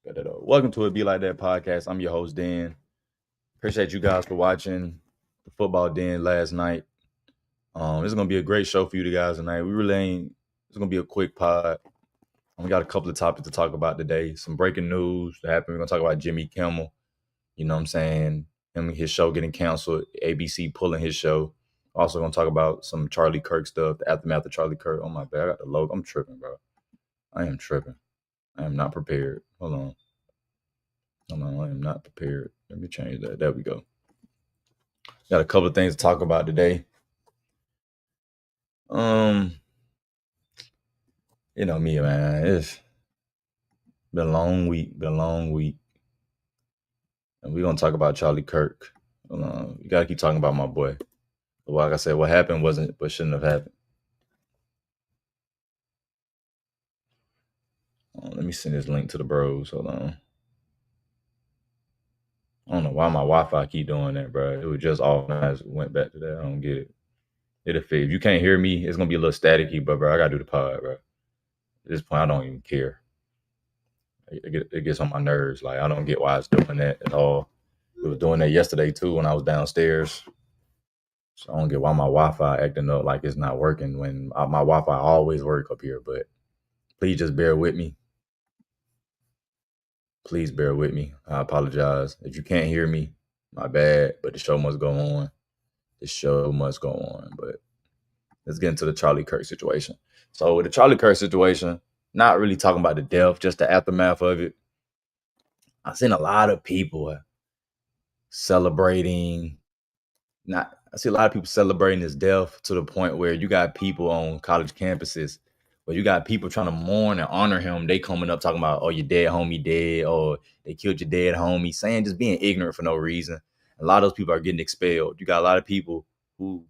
Welcome to It Be Like That podcast. I'm your host, Dan. Appreciate you guys for watching the football den last night. This is gonna be a great show for you guys tonight. We really ain't. It's gonna be a quick pod. We got a couple of topics to talk about today. Some breaking news that happened. We're gonna talk about Jimmy Kimmel. You know what I'm saying? His show getting canceled. ABC pulling his show. Also gonna talk about some Charile Kirk stuff. The aftermath of Charile Kirk. Oh my bad. I got the logo. I'm tripping, bro. I am tripping. I am not prepared. Hold on. I am not prepared. Let me change that. There we go. Got a couple of things to talk about today. You know me, man. It's been a long week. And we're gonna talk about Charile Kirk. You gotta keep talking about my boy. But like I said, what happened wasn't what shouldn't have happened. Let me send this link to the bros. Hold on. I don't know why my Wi-Fi keep doing that, bro. It was just off and I just went back to that. I don't get it. It'll fit. If you can't hear me, it's gonna be a little staticky, but bro, I gotta do the pod, bro. At this point, I don't even care. It gets on my nerves. Like, I don't get why it's doing that at all. It was doing that yesterday too when I was downstairs. So I don't get why my Wi-Fi acting up like it's not working when my Wi-Fi always work up here. But please just bear with me. Please bear with me. I apologize. If you can't hear me, my bad. But the show must go on. But let's get into the Charile Kirk situation. So with the Charile Kirk situation, not really talking about the death, just the aftermath of it. I've seen a lot of people celebrating. I see a lot of people celebrating his death to the point where you got people on college campuses where you got people trying to mourn and honor him. They coming up talking about, oh, your dead homie dead, or they killed your dead homie, saying just being ignorant for no reason. A lot of those people are getting expelled. You got a lot of people who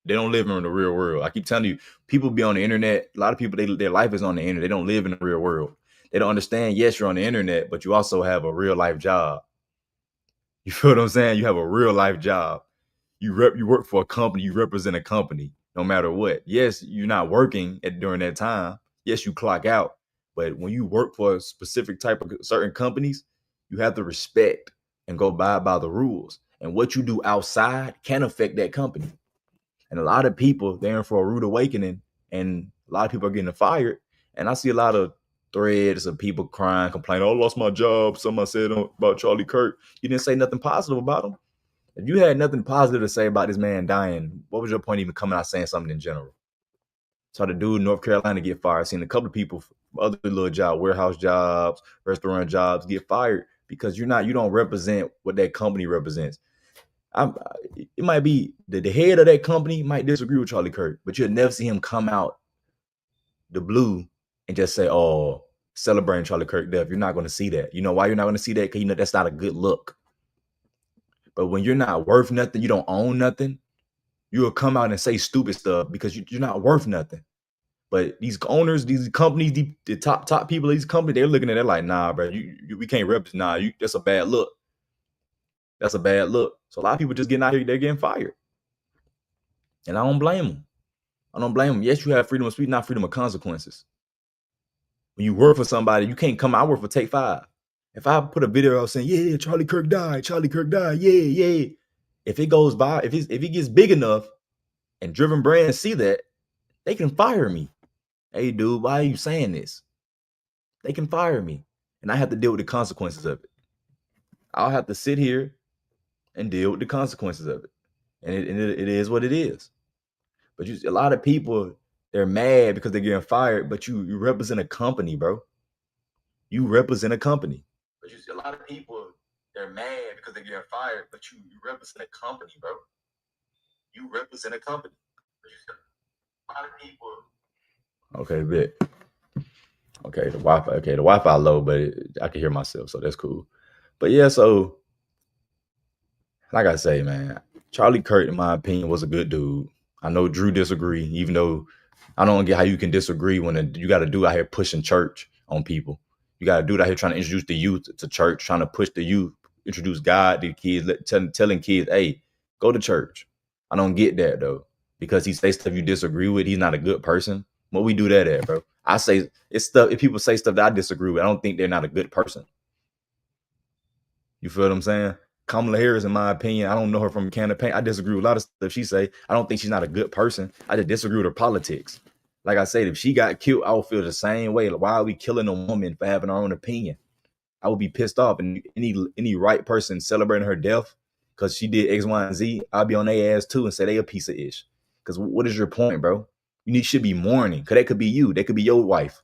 they don't live in the real world. I keep telling you, people be on the internet. A lot of people, their life is on the internet. They don't live in the real world. They don't understand, yes, you're on the internet, but you also have a real life job. You feel what I'm saying? You have a real life job. You work for a company. You represent a company no matter what. Yes, you're not working during that time. Yes, you clock out. But when you work for a specific type of certain companies, you have to respect and go by the rules. And what you do outside can affect that company. And a lot of people, they're in for a rude awakening, and a lot of people are getting fired. And I see a lot of threads of people crying, complaining, oh, I lost my job. Someone said about Charile Kirk. You didn't say nothing positive about him. If you had nothing positive to say about this man dying, what was your point even coming out saying something in general? Saw the dude in North Carolina get fired. Seen a couple of people, other little jobs, warehouse jobs, restaurant jobs get fired because you don't represent what that company represents. It might be the head of that company might disagree with Charile Kirk, but you'll never see him come out the blue and just say, oh, celebrating Charile Kirk death. You're not going to see that. You know why you're not going to see that? Because you know that's not a good look. But when you're not worth nothing, you don't own nothing, you'll come out and say stupid stuff because you're not worth nothing. But these owners, these companies, the top people of these companies, they're looking at it like, nah, bro, we can't represent. Nah, that's a bad look. That's a bad look. So a lot of people just getting out here, they're getting fired. And I don't blame them. Yes, you have freedom of speech, not freedom of consequences. When you work for somebody, you can't come out. I work for Take 5. If I put a video out saying, yeah, Charile Kirk died, yeah. If it goes by, if it gets big enough and Driven Brands see that, they can fire me. Hey, dude, why are you saying this? They can fire me. And I have to deal with the consequences of it. I'll have to sit here and deal with the consequences of it. And it is what it is. But a lot of people, they're mad because they're getting fired, but you represent a company, bro. You represent a company. But a lot of people, they're mad because they're getting fired, but you represent a company, bro. You represent a company. But a lot of people. Okay, bet. Okay, the Wi-Fi low, but I can hear myself, so that's cool. But yeah, so like I say, man, Charile Kirk, in my opinion, was a good dude. I know Drew disagree, even though I don't get how you can disagree when you got a dude out here pushing church on people. You got a dude out here trying to introduce the youth to church, trying to push the youth, introduce God to kids, telling kids, hey, go to church. I don't get that, though, because he says stuff you disagree with. He's not a good person. What we do that at, bro? I say it's stuff. If people say stuff that I disagree with, I don't think they're not a good person. You feel what I'm saying? Kamala Harris, in my opinion, I don't know her from a can of paint. I disagree with a lot of stuff she say. I don't think she's not a good person. I just disagree with her politics. Like I said, if she got killed, I would feel the same way. Like, why are we killing a woman for having her own opinion? I would be pissed off. And any right person celebrating her death because she did X, Y, and Z, I'll be on their ass too and say they a piece of ish. Because what is your point, bro? You should be mourning. Because that could be you. That could be your wife.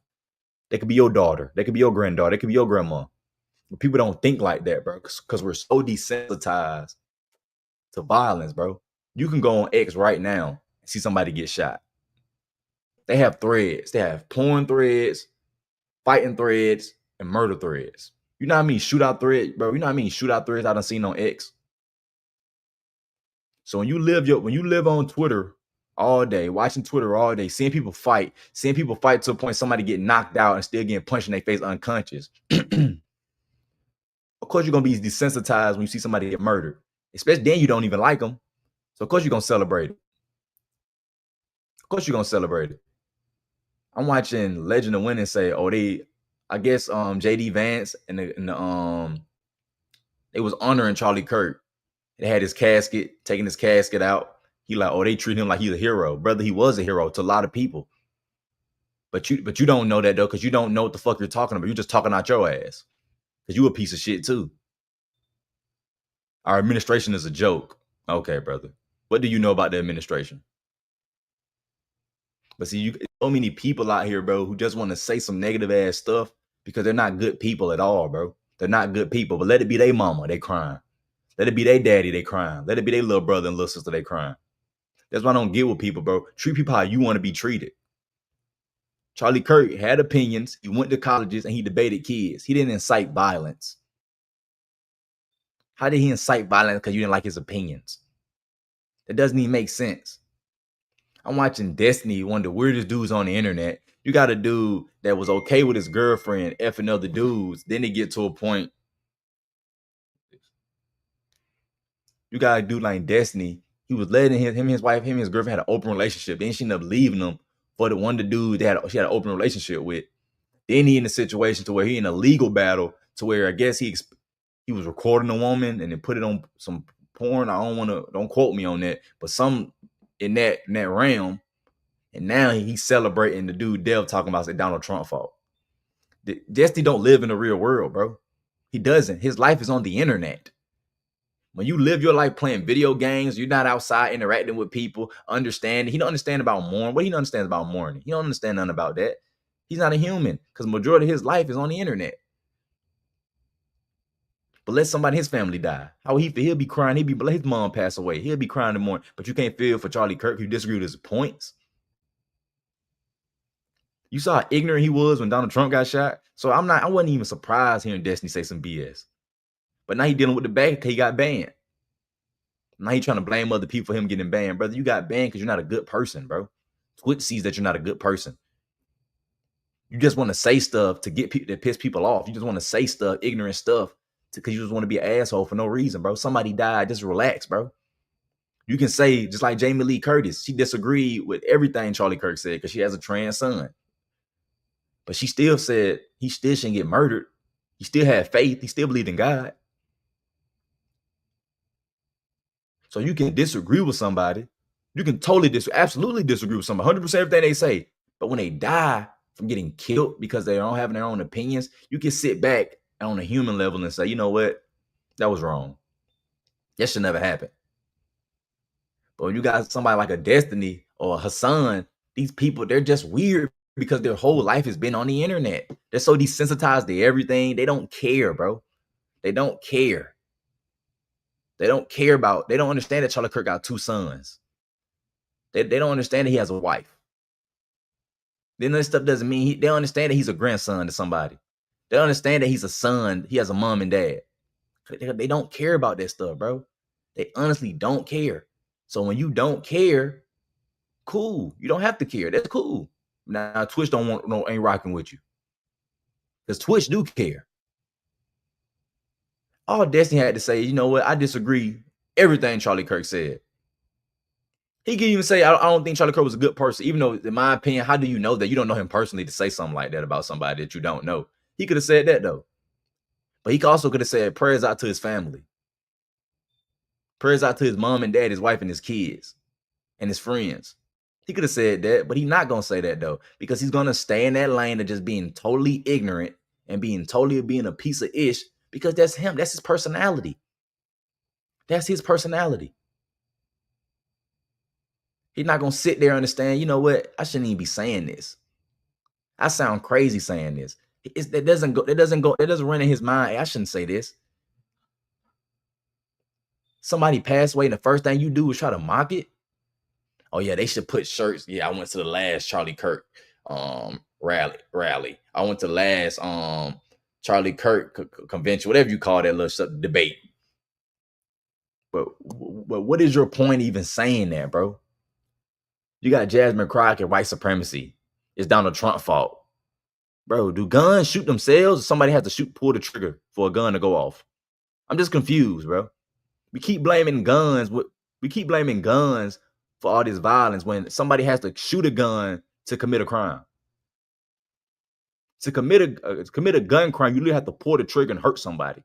That could be your daughter. That could be your granddaughter. That could be your grandma. But people don't think like that, bro. Because we're so desensitized to violence, bro. You can go on X right now and see somebody get shot. They have threads. They have porn threads, fighting threads, and murder threads. You know what I mean? Shootout thread, bro. You know what I mean? Shootout threads I done seen on X. So when you live on Twitter all day, watching Twitter all day, seeing people fight to a point somebody get knocked out and still getting punched in their face unconscious. Of course you're gonna be desensitized when you see somebody get murdered. Especially then you don't even like them. So of course you're gonna celebrate it. Of course you're gonna celebrate it. I'm watching Legend of Winning say, I guess JD Vance and they was honoring Charlie Kirk. They had his casket, taking his casket out. He like, they treat him like he's a hero. Brother, he was a hero to a lot of people. But you don't know that though, because you don't know what the fuck you're talking about. You're just talking out your ass. Because you a piece of shit too. Our administration is a joke. Okay, brother. What do you know about the administration? But see, so many people out here, bro, who just want to say some negative ass stuff because they're not good people at all, bro. They're not good people. But let it be their mama, they crying. Let it be their daddy, they crying. Let it be their little brother and little sister, they crying. That's why I don't get with people, bro. Treat people how you want to be treated. Charlie Kirk had opinions. He went to colleges and he debated kids. He didn't incite violence. How did he incite violence because you didn't like his opinions? That doesn't even make sense. I'm watching Destiny, one of the weirdest dudes on the internet. You got a dude that was okay with his girlfriend effing other dudes. Then they get to a point. You got a dude like Destiny. He was letting him and his wife, him and his girlfriend had an open relationship. Then she ended up leaving him for the one of the dudes she had an open relationship with. Then he in a situation to where he in a legal battle to where I guess he was recording a woman and then put it on some porn. Don't quote me on that, but some in that realm. And now he's celebrating the dude Dev talking about it's Donald Trump fault. Destiny don't live in the real world, bro. He doesn't. His life is on the internet. When you live your life playing video games, you're not outside interacting with people, understanding. He don't understand about mourning. What he understands about mourning? He don't understand nothing about that. He's not a human because majority of his life is on the internet. But let somebody in his family die. How he feel? He'll be crying. Let his mom pass away. He'll be crying in the morning. But you can't feel for Charlie Kirk. You disagree with his points. You saw how ignorant he was when Donald Trump got shot. So I wasn't even surprised hearing Destiny say some BS. But now he dealing with the bag because he got banned. Now he trying to blame other people for him getting banned. Brother, you got banned because you're not a good person, bro. Twitch sees that you're not a good person. You just want to say stuff to get people that piss people off. You just want to say stuff, ignorant stuff, because you just want to be an asshole for no reason, bro. Somebody died. Just relax, bro. You can say, just like Jamie Lee Curtis, she disagreed with everything Charlie Kirk said because she has a trans son. But she still said he still shouldn't get murdered. He still had faith. He still believed in God. So you can disagree with somebody. You can absolutely disagree with somebody, 100% everything they say. But when they die from getting killed because they don't have their own opinions, you can sit back on a human level and say, you know what? That was wrong. That should never happen. But when you got somebody like a Destiny or a Hassan, these people, they're just weird because their whole life has been on the internet. They're so desensitized to everything. They don't care, bro. They don't care. They don't understand that Charlie Kirk got 2 sons. They don't understand that he has a wife. Then this stuff doesn't mean they don't understand that he's a grandson to somebody. They don't understand that he's a son. He has a mom and dad. They don't care about that stuff, bro. They honestly don't care. So when you don't care, cool. You don't have to care. That's cool. Now Twitch ain't rocking with you. Because Twitch do care. All Destiny had to say, you know what? I disagree everything Charlie Kirk said. He can even say, I don't think Charlie Kirk was a good person, even though, in my opinion, how do you know that? You don't know him personally to say something like that about somebody that you don't know. He could have said that though. But he also could have said prayers out to his family. Prayers out to his mom and dad, his wife and his kids and his friends. He could have said that, but he's not going to say that though, because he's going to stay in that lane of just being totally ignorant and being a piece of ish, because that's him. That's his personality. That's his personality. He's not going to sit there and understand, you know what? I shouldn't even be saying this. I sound crazy saying this. It doesn't run in his mind. Hey, I shouldn't say this. Somebody passed away and the first thing you do is try to mock it. Oh yeah, they should put shirts. Yeah, I went to the last Charlie Kirk rally. I went to the last Charlie Kirk convention, whatever you call that little debate. But what is your point even saying that, bro? You got Jasmine Crockett, white supremacy. It's Donald Trump's fault. Bro, do guns shoot themselves or somebody has to pull the trigger for a gun to go off? I'm just confused, bro. We keep blaming guns. We keep blaming guns for all this violence when somebody has to shoot a gun to commit a crime. To commit a gun crime, you literally have to pull the trigger and hurt somebody.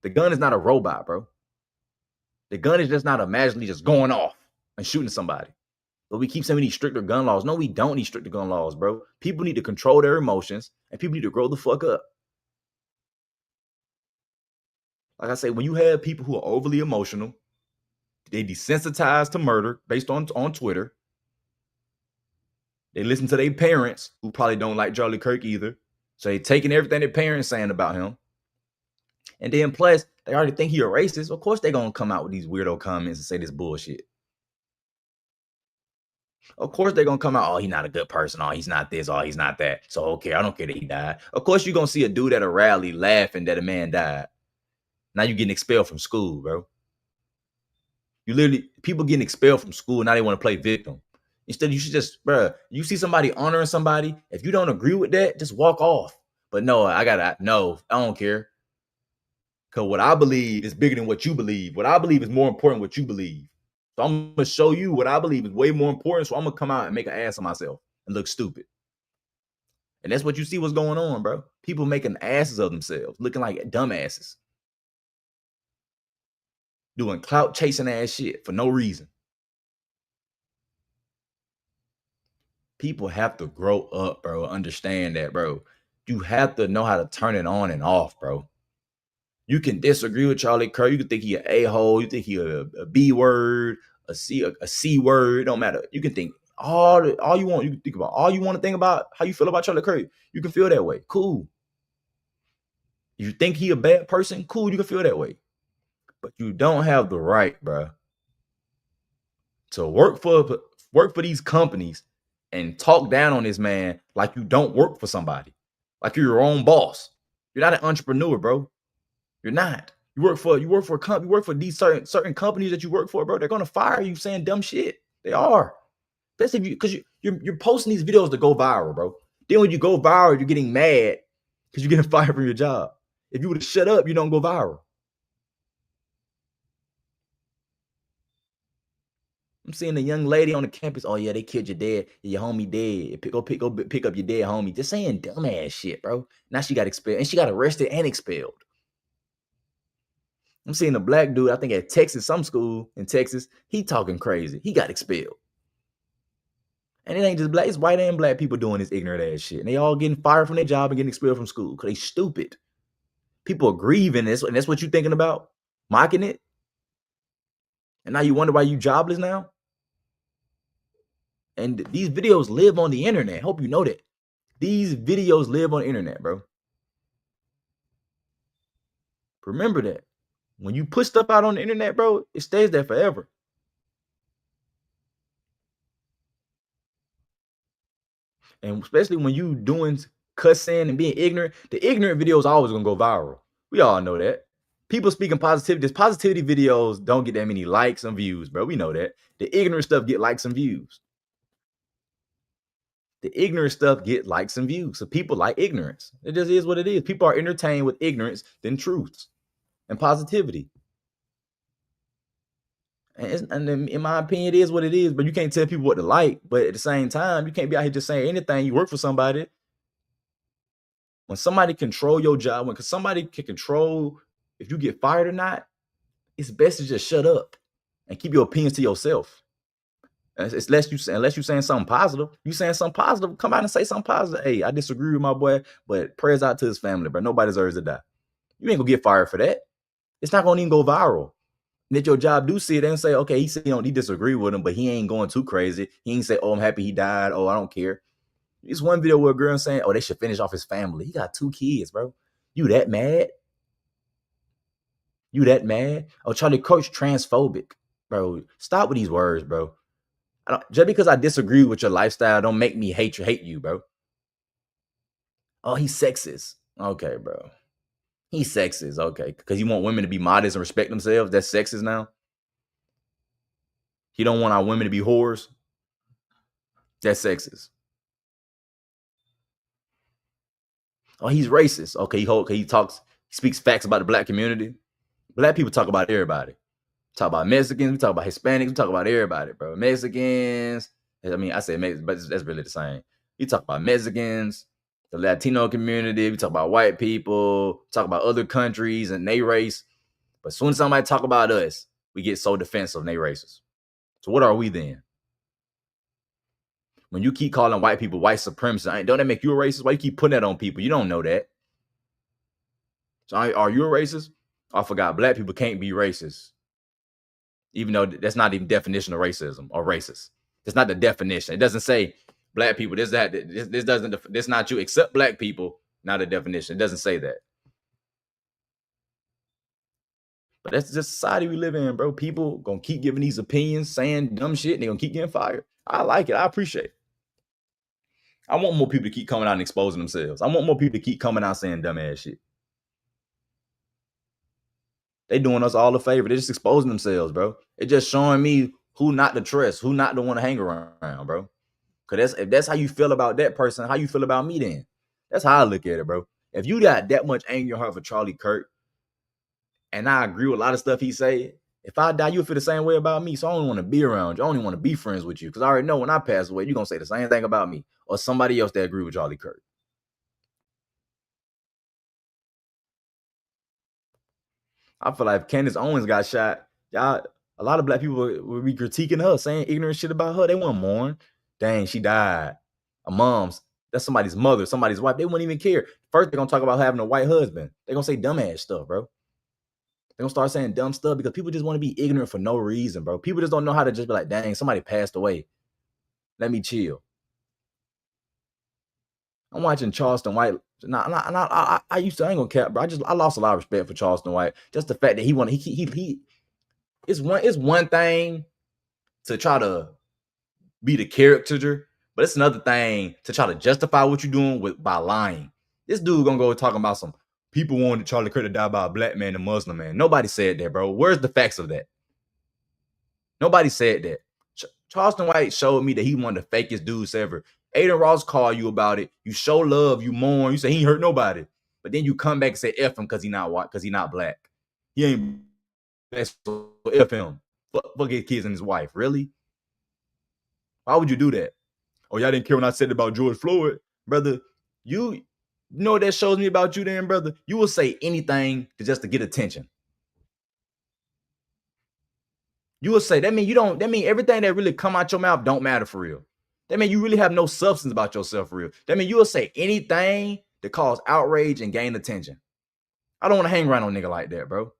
The gun is not a robot, bro. The gun is just not magically just going off and shooting somebody. But we keep saying we need stricter gun laws. No, we don't need stricter gun laws, bro. People need to control their emotions and people need to grow the fuck up. Like I say, when you have people who are overly emotional, they desensitized to murder based on Twitter. They listen to their parents, who probably don't like Charlie Kirk either. So they taking everything their parents saying about him. And then plus, they already think he a racist. Of course, they're going to come out with these weirdo comments and say this bullshit. Of course, they're going to come out, oh, he's not a good person. Oh, he's not this. Oh, he's not that. So, okay, I don't care that he died. Of course, you're going to see a dude at a rally laughing that a man died. Now you're getting expelled from school, bro. People getting expelled from school, now they want to play victim. Instead, you should just, bro, you see somebody honoring somebody, if you don't agree with that, just walk off. But no, I don't care. Because what I believe is bigger than what you believe. What I believe is more important than what you believe. So I'm going to show you what I believe is way more important. So I'm going to come out and make an ass of myself and look stupid. And that's what you see what's going on, bro. People making asses of themselves, looking like dumbasses. Doing clout chasing ass shit for no reason. People have to grow up, bro. Understand that, bro. You have to know how to turn it on and off, bro. You can disagree with Charlie Kirk. You can think he an a-hole. You think he a B word, a C word. It don't matter. You can think all you want. You can think about all you want to think about how you feel about Charlie Kirk. You can feel that way. Cool. If you think he a bad person, cool. You can feel that way. But you don't have the right, bro, to work for these companies and talk down on this man like you don't work for somebody, like you're your own boss. You're not an entrepreneur, bro. You're not. You work for a company. You work for these certain companies that you work for, bro. They're gonna fire you saying dumb shit. They are. Especially because you're posting these videos to go viral, bro. Then when you go viral, you're getting mad because you're getting fired from your job. If you would have shut up, you don't go viral. I'm seeing a young lady on the campus. Oh yeah, they killed your dad. Your homie dead. Go pick up your dead homie. Just saying dumbass shit, bro. Now she got expelled and she got arrested and expelled. I'm seeing a black dude, I think at Texas, some school in Texas, he talking crazy. He got expelled. And it ain't just black, it's white and black people doing this ignorant ass shit. And they all getting fired from their job and getting expelled from school because they stupid. People are grieving this, and that's what you thinking about? Mocking it? And now you wonder why you jobless now? And these videos live on the internet. Hope you know that. These videos live on the internet, bro. Remember that. When you put stuff out on the internet, bro, it stays there forever. And especially when you doing cussing and being ignorant, the ignorant video is always gonna go viral. We all know that. People speaking positivity, positivity videos don't get that many likes and views, bro. We know that. The ignorant stuff get likes and views. The ignorant stuff get likes and views. So people like ignorance. It just is what it is. People are entertained with ignorance than truths and positivity. And in my opinion, it is what it is. But you can't tell people what to like. But at the same time, you can't be out here just saying anything. You work for somebody. When somebody control your job, when somebody can control if you get fired or not, it's best to just shut up and keep your opinions to yourself. It's unless you saying something positive. You saying something positive, come out and say something positive. Hey, I disagree with my boy, but prayers out to his family, bro. Nobody deserves to die. You ain't gonna get fired for that. It's not gonna even go viral. And if your job do see it and say, okay, he said he disagree with him, but he ain't going too crazy. He ain't say, oh, I'm happy he died. Oh, I don't care. It's one video where a girl saying, oh, they should finish off his family. He got 2 kids, bro. You that mad? You that mad? Oh, Charlie Kirk's transphobic, bro. Stop with these words, bro. Just because I disagree with your lifestyle, don't make me hate you, bro. Oh, he's sexist. Okay, bro. He's sexist. Okay, because you want women to be modest and respect themselves. That's sexist now. He don't want our women to be whores. That's sexist. Oh, he's racist. Okay, he speaks facts about the black community. Black people talk about everybody. Talk about Mexicans, we talk about Hispanics, we talk about everybody, bro. Mexicans, I mean, I say Mexicans, but that's really the same. You talk about Mexicans, the Latino community, we talk about white people, talk about other countries and they race. But as soon as somebody talk about us, we get so defensive and they racist. So what are we then? When you keep calling white people white supremacists, don't that make you a racist? Why you keep putting that on people? You don't know that. So are you a racist? I forgot. Black people can't be racist. Even though that's not even definition of racism or racist. It's not the definition. It doesn't say black people. This not you except black people. Not a definition. It doesn't say that. But that's the society we live in, bro. People gonna keep giving these opinions, saying dumb shit, and they're gonna keep getting fired. I like it. I appreciate it. I want more people to keep coming out and exposing themselves. I want more people to keep coming out saying dumbass shit. They doing us all a favor. They're just exposing themselves, bro. It's just showing me who not to trust, who not to want to hang around, bro. Because if that's how you feel about that person, how you feel about me then? That's how I look at it, bro. If you got that much anger in your heart for Charile Kirk, and I agree with a lot of stuff he say, if I die, you'll feel the same way about me. So I don't want to be around you. I don't even want to be friends with you. Because I already know when I pass away, you're going to say the same thing about me or somebody else that agree with Charile Kirk. I feel like if Candace Owens got shot, y'all, a lot of black people would be critiquing her, saying ignorant shit about her. They wouldn't mourn. Dang, she died. A mom's, that's somebody's mother, somebody's wife. They wouldn't even care. First, they're going to talk about having a white husband. They're going to say dumbass stuff, bro. They're going to start saying dumb stuff because people just want to be ignorant for no reason, bro. People just don't know how to just be like, dang, somebody passed away. Let me chill. I'm watching Charleston White. I used to, I ain't gonna cap, bro. I lost a lot of respect for Charleston White. Just the fact that it's one thing to try to be the caricature, but it's another thing to try to justify what you're doing by lying. This dude gonna go talking about some people wanted Charlie Kirk to die by a black man and Muslim man. Nobody said that, bro. Where's the facts of that? Nobody said that. Charleston White showed me that he one of the fakest dudes ever. Aiden Ross called you about it. You show love, you mourn, you say he ain't hurt nobody. But then you come back and say F him because he not white, because he not black. He ain't F him. Fuck his kids and his wife. Really? Why would you do that? Oh, y'all didn't care when I said about George Floyd. Brother, you know what that shows me about you then, brother? You will say anything just to get attention. You will say, that mean everything that really come out your mouth don't matter for real. That mean you really have no substance about yourself for real. That mean you will say anything to cause outrage and gain attention. I don't want to hang around on a nigga like that, bro.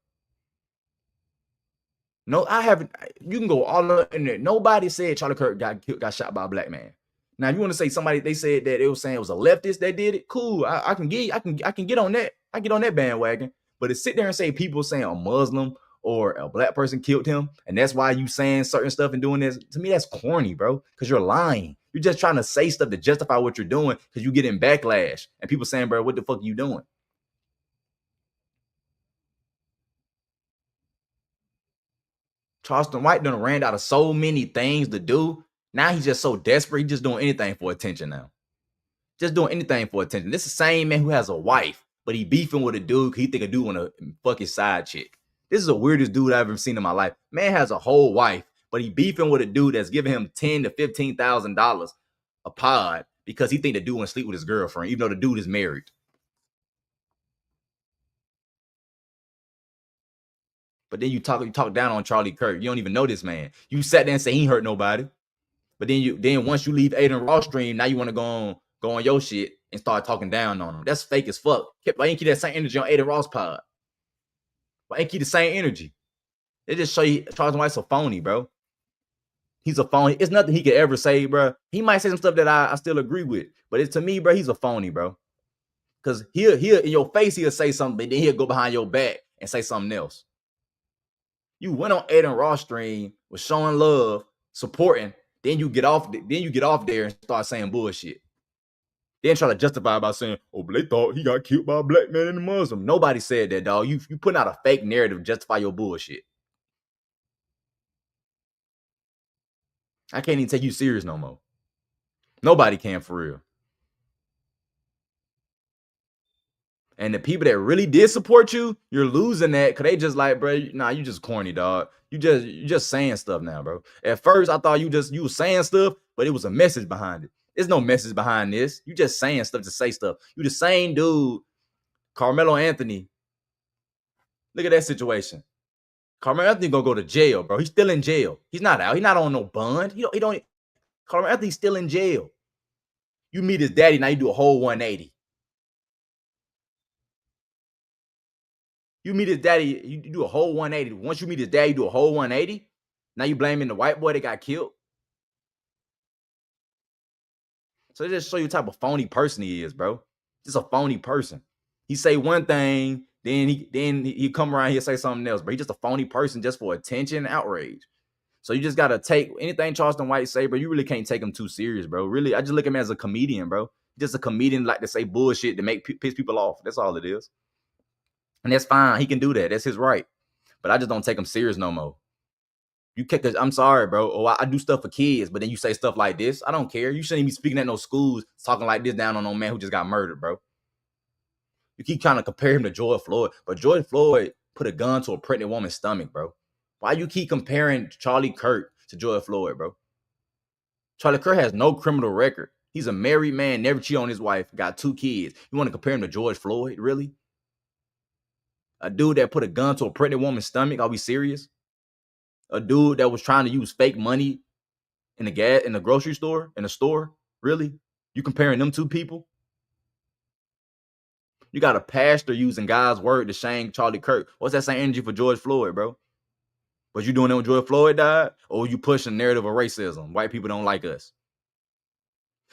No, I haven't. You can go all over the internet. Nobody said Charlie Kirk got shot by a black man. Now, if you want to say somebody, they said that it was saying it was a leftist that did it. Cool. I can get on that. I get on that bandwagon. But to sit there and say people saying a Muslim or a black person killed him, and that's why you saying certain stuff and doing this, to me, that's corny, bro. Because you're lying. You're just trying to say stuff to justify what you're doing because you get in backlash. And people saying, bro, what the fuck are you doing? Charleston White done ran out of so many things to do. Now he's just so desperate. He's just doing anything for attention now. Just doing anything for attention. This is the same man who has a wife, but he beefing with a dude. He think a dude want to fuck his side chick. This is the weirdest dude I've ever seen in my life. Man has a whole wife, but he beefing with a dude that's giving him $10,000 to $15,000 a pod because he think the dude want to sleep with his girlfriend, even though the dude is married. But then you talk down on Charile Kirk. You don't even know this man. You sat there and say he ain't hurt nobody. But then once you leave Aiden Ross stream, now you want to go on your shit and start talking down on him. That's fake as fuck. Why ain't keep that same energy on Aiden Ross pod? Why ain't keep the same energy? They just show you Charles White's a phony, bro. He's a phony. It's nothing he could ever say, bro. He might say some stuff that I still agree with, but it's to me, bro, he's a phony, bro. Because he'll in your face, he'll say something, but then he'll go behind your back and say something else. You went on Aiden Ross stream, was showing love, supporting, then you get off there and start saying bullshit. Then try to justify by saying, oh, but they thought he got killed by a black man in the Muslim. Nobody said that, dog. You putting out a fake narrative to justify your bullshit. I can't even take you serious no more. Nobody can for real. And the people that really did support you, you're losing that because they just like, bro, nah, you just corny, dog. You just saying stuff now, bro. At first, I thought you was saying stuff, but it was a message behind it. There's no message behind this. You just saying stuff to say stuff. You the same dude, Carmelo Anthony. Look at that situation. Carmelo Anthony gonna go to jail, bro. He's still in jail. He's not out. He's not on no bond. He don't. Carmelo Anthony's still in jail. You meet his daddy, now you do a whole 180. You meet his daddy, you do a whole 180. Once you meet his dad, you do a whole 180. Now you blaming the white boy that got killed. So it just show you the type of phony person he is, bro. Just a phony person. He say one thing, then he come around here say something else, but he's just a phony person just for attention and outrage. So you just gotta take anything Charleston White say, bro. You really can't take him too serious, bro. Really, I just look at him as a comedian, bro. Just a comedian like to say bullshit to make piss people off. That's all it is. And that's fine. He can do that. That's his right. But I just don't take him serious no more. I'm sorry, bro. Oh, I do stuff for kids, but then you say stuff like this. I don't care. You shouldn't even be speaking at no schools talking like this down on no man who just got murdered, bro. You keep trying to compare him to George Floyd, but George Floyd put a gun to a pregnant woman's stomach, bro. Why you keep comparing Charile Kirk to George Floyd, bro? Charile Kirk has no criminal record. He's a married man, never cheated on his wife, got 2 kids. You want to compare him to George Floyd, really? A dude that put a gun to a pregnant woman's stomach? Are we serious? A dude that was trying to use fake money in the grocery store, in a store? Really? You comparing them 2 people? You got a pastor using God's word to shame Charile Kirk. What's that same energy for George Floyd, bro? Was you doing that when George Floyd died? Or you pushing a narrative of racism? White people don't like us.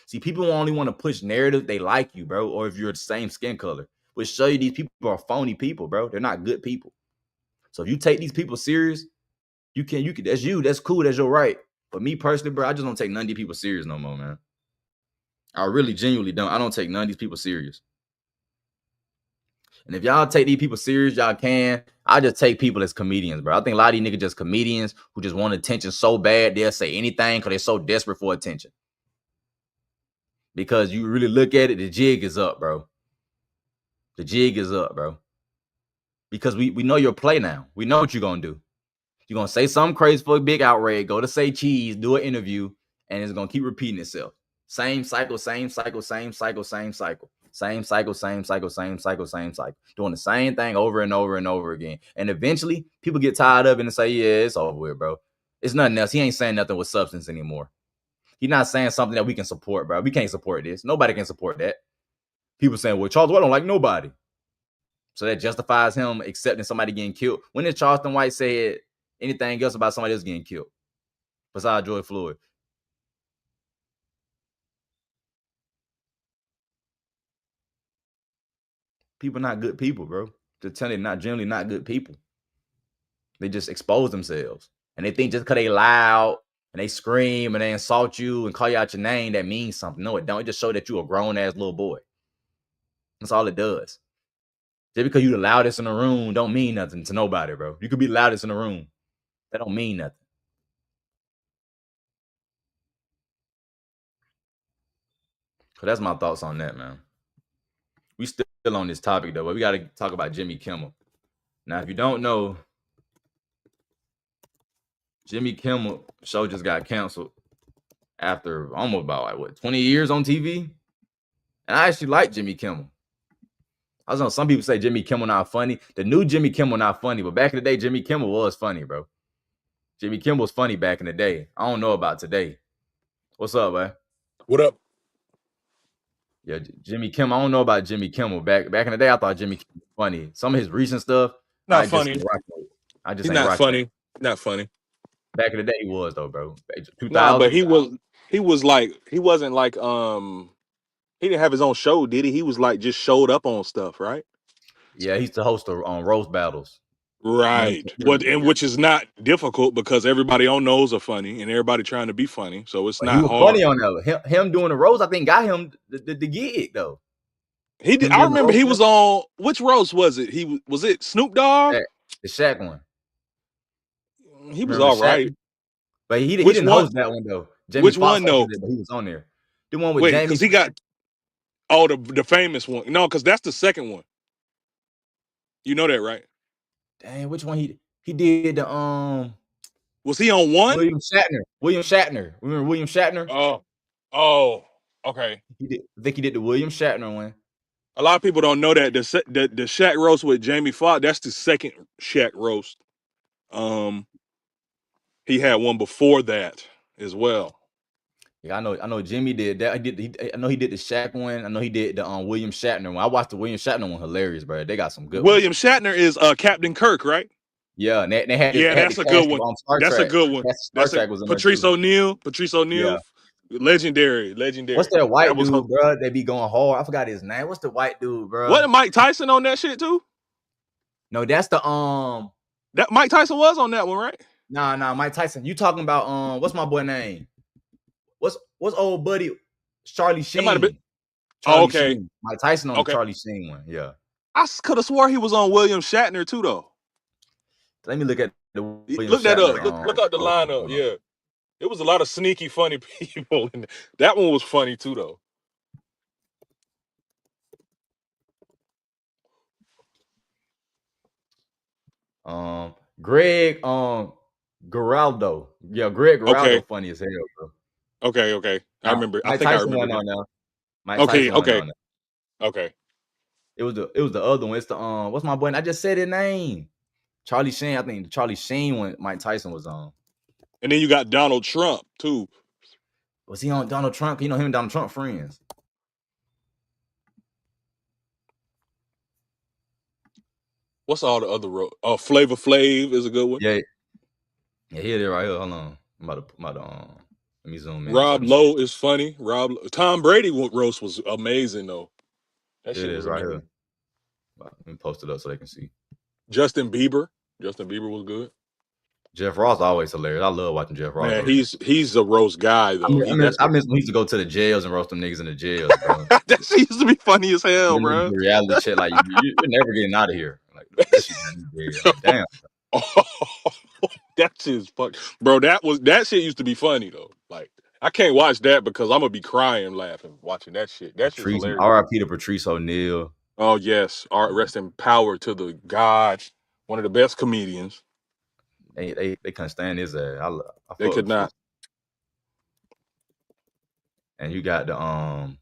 See, people only want to push narrative they like you, bro, or if you're the same skin color. Which show you these people are phony people, bro. They're not good people. So if you take these people serious, you can, that's you, that's cool, that's your right. But me personally, bro, I just don't take none of these people serious no more, man. I really genuinely don't. I don't take none of these people serious. And if y'all take these people serious, y'all can. I just take people as comedians, bro. I think a lot of these niggas just comedians who just want attention so bad they'll say anything because they're so desperate for attention. Because you really look at it, the jig is up, bro. The jig is up, bro. Because we know your play now. We know what you're going to do. You're going to say something crazy for a big outrage, go to say cheese, do an interview, and it's going to keep repeating itself. Same cycle, same cycle, same cycle, same cycle. Same cycle, same cycle, same cycle, same cycle. Doing the same thing over and over and over again. And eventually, people get tired of it and say, yeah, it's over with, bro. It's nothing else. He ain't saying nothing with substance anymore. He's not saying something that we can support, bro. We can't support this. Nobody can support that. People saying, well, Charles White don't like nobody. So that justifies him accepting somebody getting killed. When did Charleston White say anything else about somebody else getting killed besides George Floyd? People not good people, bro. Just tell you, not generally not good people. They just expose themselves. And they think just because they loud and they scream and they insult you and call you out your name, that means something. No, it don't. It just show that you a grown-ass little boy. That's all it does. Just because you the loudest in the room don't mean nothing to nobody, bro. You could be the loudest in the room. That don't mean nothing. So that's my thoughts on that, man. We still on this topic, though, but we got to talk about Jimmy Kimmel. Now, if you don't know, Jimmy Kimmel show just got canceled after almost about 20 years on TV. And I actually like Jimmy Kimmel. I was on some people say Jimmy Kimmel not funny. The new Jimmy Kimmel not funny, but back in the day, Jimmy Kimmel was funny, bro. Jimmy Kimmel was funny back in the day. I don't know about today. What's up, man? What up? Yeah, Jimmy Kimmel. I don't know about Jimmy Kimmel. Back in the day, I thought Jimmy Kimmel was funny. Some of his recent stuff, Not funny. He's not funny. Not funny. Back in the day, he was though, bro. 2000. Nah, but he wasn't like he didn't have his own show, did he? He was like just showed up on stuff, right? Yeah, he's the host of roast battles. Right. Which is not difficult because everybody on those are funny and everybody trying to be funny. So it's not hard. Funny on that. Him doing the roast, I think got him the gig though. He did. I remember he was on which roast was it? Was it Snoop Dogg? The Shaq one. He was all right. But he didn't host that one though. Which one though? But he was on there. The one with Jamie. Because he got the famous one. No, because that's the second one. You know that, right? Dang, which one he did the Was he on one? William Shatner. Remember William Shatner? Oh, okay. I think he did the William Shatner one. A lot of people don't know that the Shaq roast with Jamie Foxx, that's the second Shaq roast. He had one before that as well. Yeah, I know Jimmy did that. I know he did the Shaq one. I know he did the William Shatner one. I watched the William Shatner one. Hilarious, bro. They got some good William Shatner is Captain Kirk, right? Yeah, and they had that's a good one. That's a good one. Patrice O'Neal. Yeah. Legendary. What's that white dude, bro? They be going hard. I forgot his name. What's the white dude, bro? Wasn't Mike Tyson on that shit too? No, that's the that Mike Tyson was on that one, right? Nah, Mike Tyson. You talking about what's my boy name? What's old buddy Charlie Sheen? It might have been. Okay. Sheen. Mike Tyson on the Charlie Sheen one. Yeah. I could have swore he was on William Shatner too, though. Let me look at the William look that Shatner, up. Look up the lineup. Yeah. It was a lot of sneaky, funny people. That one was funny too, though. Greg Giraldo. Yeah, Greg Giraldo funny as hell, bro. Okay. I remember. I think I remember. On now. Okay. It was the other one. It's the what's my boy? I just said his name. Charlie Sheen. I think Charlie Sheen when Mike Tyson was on. And then you got Donald Trump too. Was he on Donald Trump? You know him and Donald Trump friends. What's all the other Flavor Flav is a good one. Yeah, here it is right here. Hold on. I'm about to let me zoom in. Rob Lowe is funny. Tom Brady roast was amazing though. That shit is right here. Let me post it up so they can see. Justin Bieber was good. Jeff Ross always hilarious. I love watching Jeff Ross. Man, he's a roast guy though. I miss when he used to go to the jails and roast them niggas in the jails, bro. That shit used to be funny as hell, bro. Reality shit, like you're never getting out of here. Like that shit, damn. That shit's fuck, bro. That shit used to be funny though. Like I can't watch that because I'm gonna be crying laughing watching that shit. That shit's hilarious. R.I.P. to Patrice O'Neal. Oh yes, rest in power to the God, one of the best comedians. They couldn't stand his ass. They could not. And you got the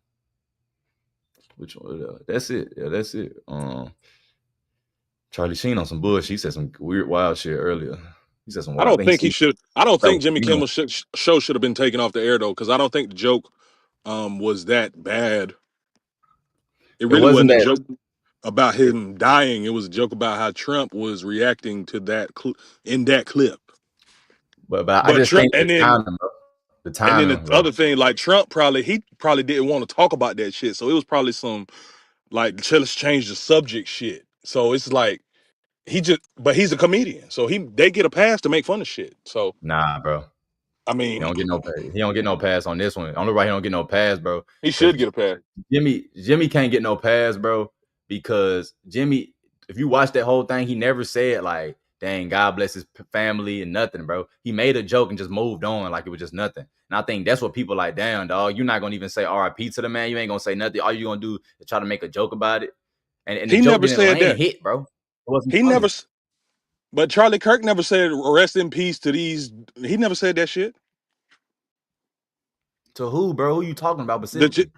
which one? That's it. Yeah, that's it. Charlie Sheen on some bullshit. He said some weird, wild shit earlier. He said some wild I don't think he should. I don't think Jimmy Kimmel's show should have been taken off the air though, because I don't think the joke was that bad. It really wasn't a joke about him dying. It was a joke about how Trump was reacting to that in that clip. But I just Trump, think the timing. And then the other thing, like Trump probably didn't want to talk about that shit. So it was probably some like let's change the subject shit. So it's like but he's a comedian, so they get a pass to make fun of shit. So nah, bro. I mean, he don't get no pass on this one. Only right, he don't get no pass, bro. He should get a pass. Jimmy can't get no pass, bro, because Jimmy, if you watch that whole thing, he never said like, dang, God bless his family and nothing, bro. He made a joke and just moved on like it was just nothing. And I think that's what people like, damn, dog, you're not gonna even say RIP to the man. You ain't gonna say nothing. All you're gonna do is try to make a joke about it. And he never said that hit, bro. He never. But Charlie Kirk never said rest in peace to these. He never said that shit. To who, bro? Who you talking about specifically?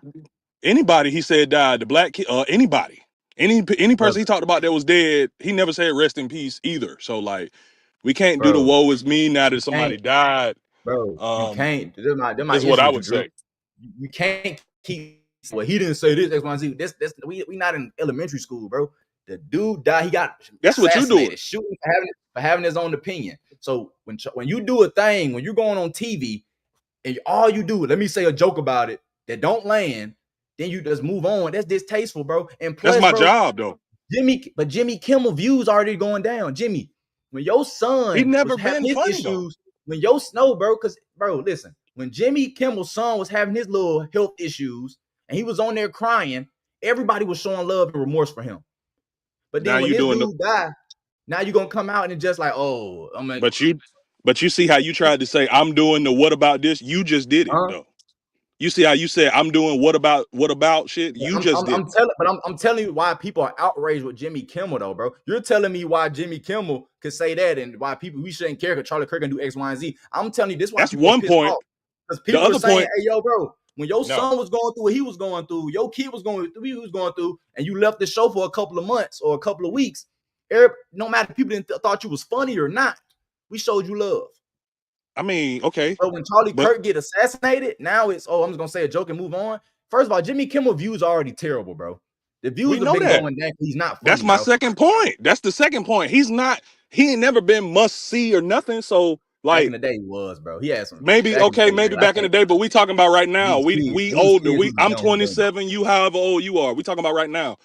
Anybody he said died. The black kid, anybody. Any person he talked about that was dead, he never said rest in peace either. So like, we can't do the woe is me now that somebody died. Bro, you can't. They're my is what I issue, would say. You can't keep. Well, he didn't say this. X, Y, Z. This. We not in elementary school, bro. The dude died. He got that's what you doing. Shooting for having his own opinion. So when you do a thing, when you're going on TV, and all you do, let me say a joke about it that don't land, then you just move on. That's distasteful, bro. And plus, that's my job, though. Jimmy Kimmel views already going down. Jimmy, when your son he never was having been his funny, issues, though. when your snow, bro, because bro, listen, when Jimmy Kimmel's son was having his little health issues and he was on there crying, everybody was showing love and remorse for him. But then now when this dude died, now you're gonna come out and just like, oh, I'm like, but you see how you tried to say I'm doing the what about this? You just did it though. You see how you said I'm doing what about shit? You just did. I'm telling you why people are outraged with Jimmy Kimmel though, bro. You're telling me why Jimmy Kimmel could say that and why we shouldn't care because Charlie Kirk can do X, Y, and Z. I'm telling you this why that's one point. Because people are saying, hey, yo, bro, when your son was going through what he was going through, your kid was going through what he was going through, and you left the show for a couple of months or a couple of weeks, no matter if people thought you was funny or not, we showed you love. I mean, okay. But when Charlie Kirk get assassinated, now it's, I'm just going to say a joke and move on. First of all, Jimmy Kimmel views are already terrible, bro. The views have been going down. He's not funny. That's my second point. That's the second point. He ain't never been must see or nothing. So like back in the day he was, bro. He had some maybe back in the day, but we talking about right now. We older. I'm 27, you however old you are. We talking about right now.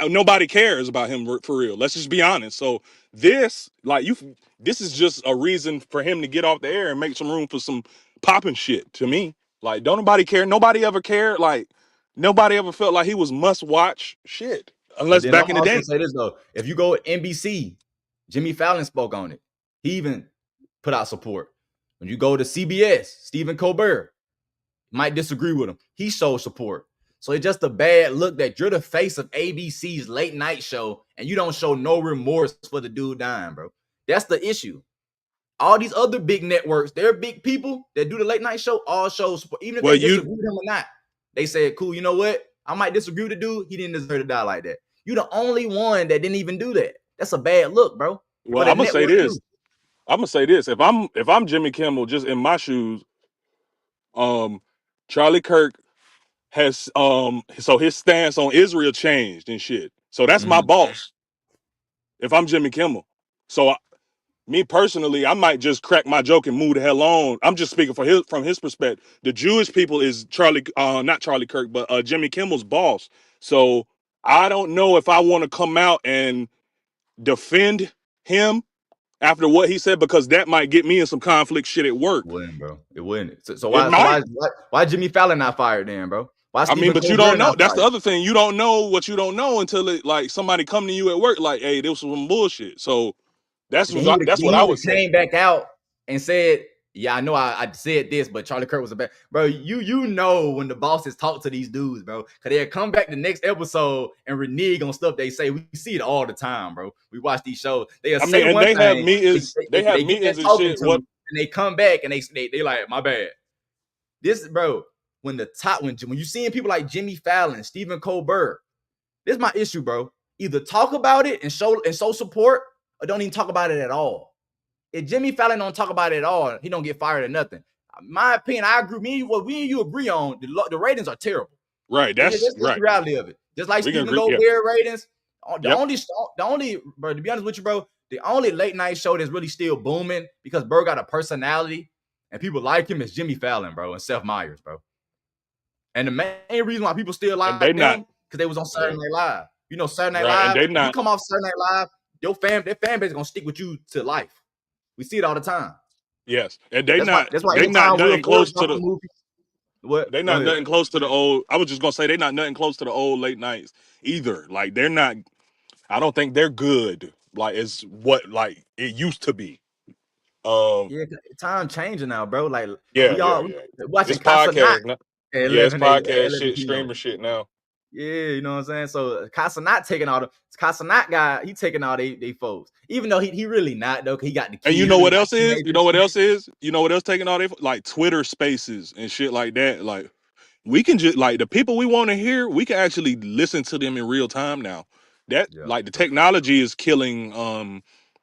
Nobody cares about him for real. Let's just be honest. So this is just a reason for him to get off the air and make some room for some popping shit to me. Like, don't nobody care. Nobody ever cared. Like, nobody ever felt like he was must watch shit. Unless back in the day. Say this though. If you go to NBC, Jimmy Fallon spoke on it. He even put out support. When you go to CBS, Stephen Colbert might disagree with him. He showed support. So it's just a bad look that you're the face of ABC's late night show and you don't show no remorse for the dude dying, bro. That's the issue. All these other big networks, they're big people that do the late night show, all shows support. Even if they disagree with him or not, they said, cool, you know what? I might disagree with the dude. He didn't deserve to die like that. You're the only one that didn't even do that. That's a bad look, bro. Well, I'm gonna say this. I'm gonna say this. If I'm Jimmy Kimmel, just in my shoes, Charlie Kirk has so his stance on Israel changed and shit. So that's my boss. If I'm Jimmy Kimmel, so me personally, I might just crack my joke and move the hell on. I'm just speaking from his perspective. The Jewish people is not Charlie Kirk, but Jimmy Kimmel's boss. So I don't know if I want to come out and defend him after what he said, because that might get me in some conflict shit at work. It wouldn't, bro. It wouldn't. So why Jimmy Fallon not fired then, bro? But you don't know. That's the other thing. You don't know what you don't know until somebody come to you at work like, hey, this was some bullshit. So that's what I would say. Came back out and said, yeah, I know I said this, but Charlie Kirk was a bad bro. You know when the bosses talk to these dudes, bro, because they'll come back the next episode and renege on stuff they say. We see it all the time, bro. We watch these shows. They'll say one thing. Have meetings. They have meetings and shit. And they come back and they like, my bad. This, bro, when you seeing people like Jimmy Fallon, Stephen Colbert, this is my issue, bro. Either talk about it and show support, or don't even talk about it at all. If Jimmy Fallon don't talk about it at all, he don't get fired or nothing. My opinion, I agree. What me and you agree on, the ratings are terrible. Right, that's right. The reality of it. Just like Stephen Colbert ratings. The only, bro, to be honest with you, bro, the only late night show that's really still booming because bro got a personality and people like him is Jimmy Fallon, bro, and Seth Meyers, bro. And the main reason why people still like them because they was on Saturday Night Live. You know, Saturday Night Live. If you come off Saturday Night Live, their fan base is gonna stick with you to life. We see it all the time. Yes, and they not nothing close to the movie. What? They not nothing close to the old. I was just gonna say they not nothing close to the old late nights either. Like they're not. I don't think they're good. Like it's what like it used to be. Yeah, time changing now, bro. Like we watching this podcast. It's podcast shit, streamer shit now. Yeah, you know what I'm saying? So Casanat taking all the Casanat guy, he taking all they folks. Even though he really not though, cause he got the And kids. you know what else is? You know what else is? You know what else taking all they like Twitter Spaces and shit like that. Like we can just like the people we want to hear, we can actually listen to them in real time now. That Yeah, like the technology is killing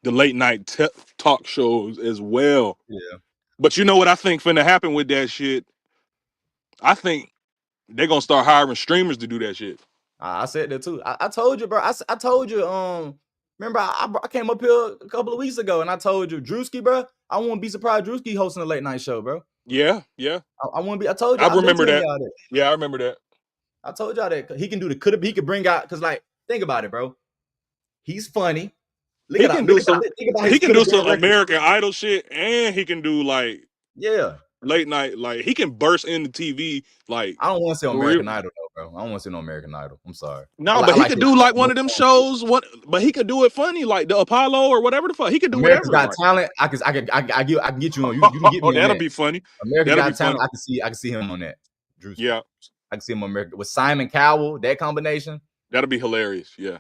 the late night talk shows as well. yeah. But you know what I think finna happen with that shit? I think they're gonna start hiring streamers to do that shit. I said that too. I told you, bro. I told you. Remember I came up here a couple of weeks ago and I told you, Drewski, bro. I won't be surprised Drewski hosting a late night show, bro. Yeah, yeah. I won't be. I told you. I I've been remember telling that. y'all that. Yeah, I remember that. I told y'all that he can do the he could bring out because like think about it, bro. He's funny. Look He at can look do about some. think about He his can could do have been some record. American Idol shit, and he can do like Yeah. late night. Like he can burst into TV. Like I don't want to see for real. American Idol though, bro. I don't want to see no American Idol. I'm sorry. No, I but he like could his do like one no of them phone shit. shows. What? But he could do it funny, like the Apollo or whatever the fuck. He could do America's whatever. Got Like, Talent. I can get you on. You can get oh, me on that'll that. be funny. America's That'll Got be Talent. funny. I can see him on that. Drewski. Yeah, I can see him on America with Simon Cowell. That combination. that'll be hilarious. Yeah,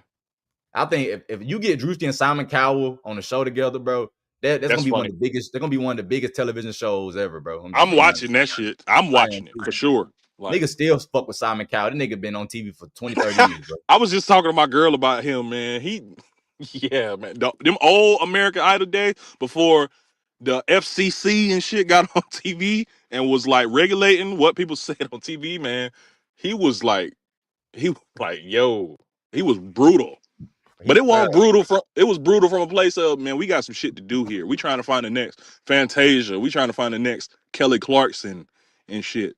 I think if you get Drewski and Simon Cowell on the show together, bro, that's gonna be funny. one of the biggest. They're gonna be one of the biggest television shows ever, bro. I'm watching that shit. I'm I am watching it too. for sure. Like, Niggas still fuck with Simon Cowell. That nigga been on TV for 20, 30 years, bro. I was just talking to my girl about him, man. Yeah, man. Them old American Idol days before the FCC and shit got on TV and was like regulating what people said on TV, man. He was like, yo, he was brutal. But it wasn't brutal from a place of, man, we got some shit to do here. We trying to find the next Fantasia. We trying to find the next Kelly Clarkson and shit.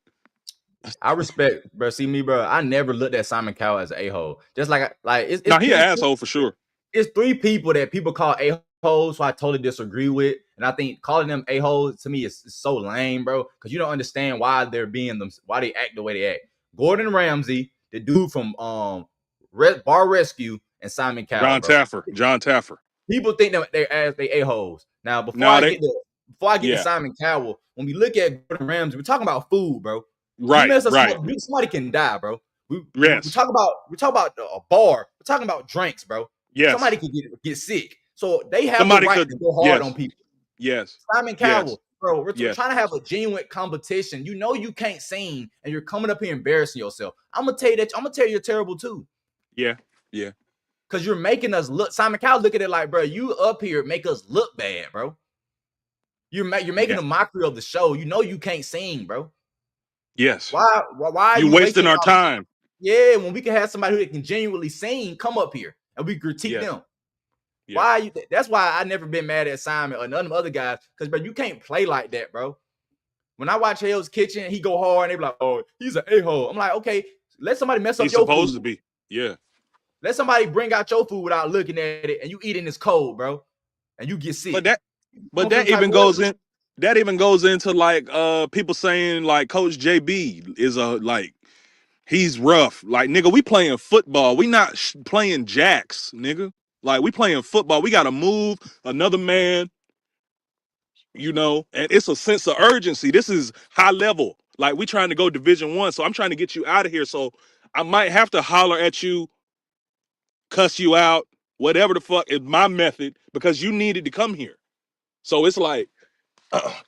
I respect, bro. See me, bro. I never looked at Simon Cowell as an a-hole. Just like it's Now he an asshole for sure. It's three people that people call a-holes, so I totally disagree with. And I think calling them a-holes to me is so lame, bro. Because you don't understand why they're being them, why they act the way they act. Gordon Ramsay, the dude from Bar Rescue, and Simon Cowell. John Taffer. People think that they a-holes. Now, before I get to Simon Cowell, when we look at Gordon Ramsay, we're talking about food, bro. Right. Somebody can die, bro. We talk about a bar. We're talking about drinks, bro. Yes. Somebody can get sick. So they have the right to go hard on people. Yes. Simon Cowell, bro, we're trying to have a genuine competition. You know you can't sing and you're coming up here embarrassing yourself. I'm gonna tell you that. I'm gonna tell you you're terrible too. Yeah. Yeah. Because you're making us look. Simon Cowell look at it like, bro, you up here make us look bad, bro. You're making a mockery of the show. You know you can't sing, bro. Yes. Why are you wasting our time? Yeah, when we can have somebody who can genuinely sing come up here and we critique them. Yeah. Why are you? That's why I never been mad at Simon or none of them other guys. Because bro, you can't play like that, bro. When I watch Hell's Kitchen, he go hard and they be like, "Oh, he's an a-hole." I'm like, okay, let somebody mess up your food. He's supposed to be. Yeah. Let somebody bring out your food without looking at it, and you eating this cold, bro, and you get sick. But that even goes in. That even goes into like people saying like Coach JB is he's rough. Like, nigga, we playing football. We not playing jacks, nigga. Like, we playing football. We got to move another man, you know, and it's a sense of urgency. This is high level. Like, we trying to go Division I, so I'm trying to get you out of here. So I might have to holler at you, cuss you out, whatever the fuck is my method because you needed to come here. So it's like,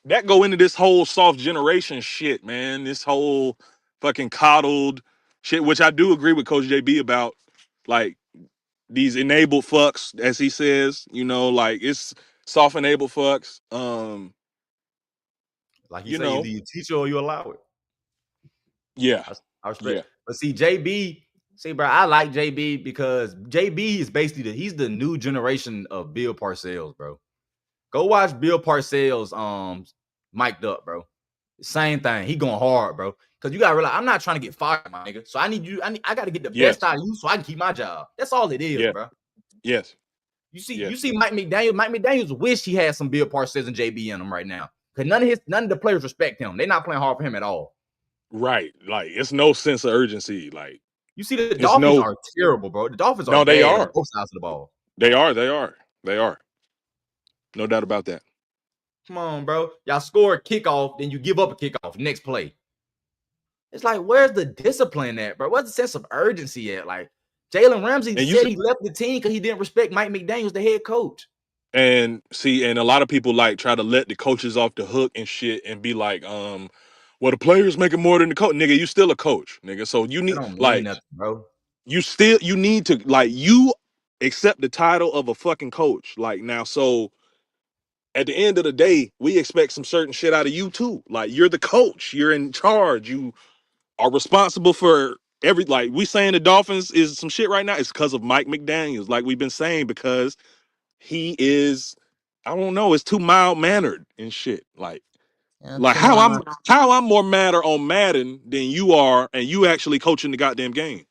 that go into this whole soft generation shit, man. This whole fucking coddled shit, which I do agree with Coach JB about, like these enabled fucks, as he says, you know, like it's soft enabled fucks. Like you say, either you teach it or you allow it. Yeah, I respect. Yeah. But see, JB, bro, I like JB because JB is basically he's the new generation of Bill Parcells, bro. Go watch Bill Parcells mic'd up, bro. Same thing. He going hard, bro. Because you gotta realize I'm not trying to get fired, my nigga. So I need you. I gotta get the best out of you so I can keep my job. That's all it is, bro. Yes. You see Mike McDaniel. Mike McDaniels wish he had some Bill Parcells and JB in him right now. Because none of the players respect him. They're not playing hard for him at all. Right. Like, it's no sense of urgency. Like, you see, the Dolphins are terrible, bro. The Dolphins are they bad are on both sides of the ball. They are. No doubt about that. Come on, bro. Y'all score a kickoff, then you give up a kickoff. Next play. It's like, where's the discipline at, bro? Where's the sense of urgency at? Like, Jalen Ramsey said he left the team because he didn't respect Mike McDaniels, the head coach. And see, and a lot of people like try to let the coaches off the hook and shit and be like, well, the players making more than the coach. Nigga, you still a coach, nigga. So you need like nothing, bro. You need to like you accept the title of a fucking coach. Like now, so at the end of the day, we expect some certain shit out of you too. Like you're the coach, you're in charge, you are responsible for every like we saying the Dolphins is some shit right now. It's because of Mike McDaniels, like we've been saying, because he is, I don't know, it's too mild mannered and shit. Like how I'm more madder on Madden than you are, and you actually coaching the goddamn game.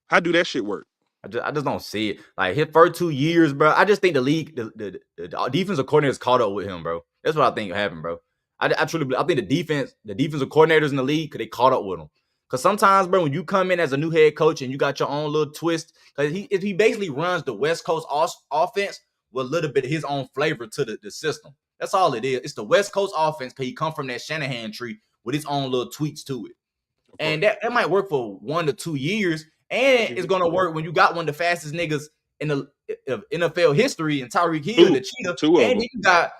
How do that shit work? I just don't see it. Like his first 2 years, bro. I just think the league, the defensive coordinators caught up with him, bro. That's what I think happened, bro. I truly, I think the defensive coordinators in the league, they caught up with him. Because sometimes, bro, when you come in as a new head coach and you got your own little twist, because he basically runs the West Coast offense with a little bit of his own flavor to the system. That's all it is. It's the West Coast offense because he come from that Shanahan tree with his own little tweaks to it. And that might work for 1 to 2 years. And it's gonna work when you got one of the fastest niggas in the NFL history, and Tyreek Hill, the cheetah, and you got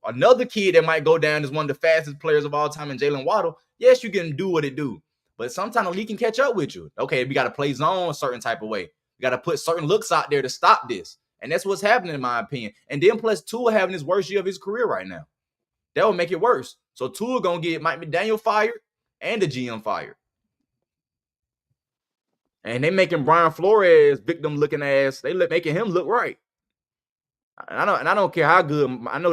another kid that might go down as one of the fastest players of all time in Jalen Waddle. Yes, you can do what it do, but sometimes he can catch up with you. Okay, we got to play zone a certain type of way. We got to put certain looks out there to stop this, and that's what's happening in my opinion. And then plus Tua having his worst year of his career right now, that will make it worse. So Tua gonna get Mike McDaniel fired and the GM fired. And they making Brian Flores victim looking ass. They making him look right. I don't care how good. I know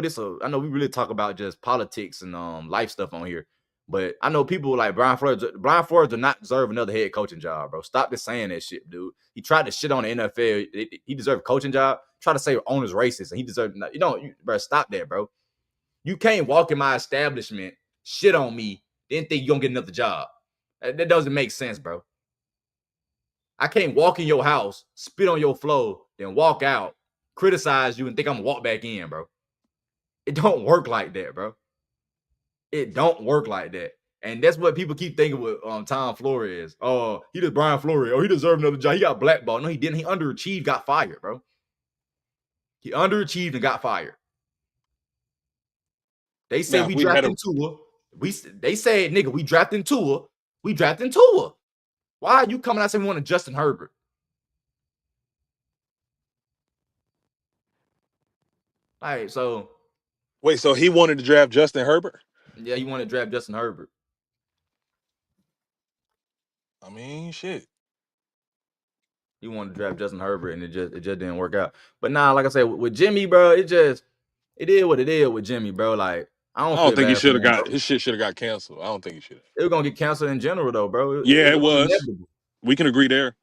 we really talk about just politics and life stuff on here, but I know people like Brian Flores. Brian Flores do not deserve another head coaching job, bro. Stop just saying that shit, dude. He tried to shit on the NFL. He deserved a coaching job. Try to say owners racist, and he deserved. Bro. Stop that, bro. You can't walk in my establishment, shit on me, then think you're gonna get another job. That doesn't make sense, bro. I can't walk in your house, spit on your floor, then walk out, criticize you, and think I'm gonna walk back in, bro. It don't work like that, bro. It don't work like that. And that's what people keep thinking with Tom Flores. Oh, he did Brian Flores. Oh, he deserved another job. He got blackballed. No, he didn't. He underachieved, got fired, bro. He underachieved and got fired. They say we drafting Tua. They said, nigga, we drafting Tua. We drafting Tua. Why are you coming out saying we want Justin Herbert? All right, so. Wait, so he wanted to draft Justin Herbert? Yeah, he wanted to draft Justin Herbert. I mean, shit. He wanted to draft Justin Herbert, and it just didn't work out. But nah, like I said, with Jimmy, bro, it is what it is with Jimmy, bro. Like, I don't think he should have got his shit should have got canceled. I don't think he should have. It was gonna get canceled in general, though, bro. It was. Inevitable. We can agree there.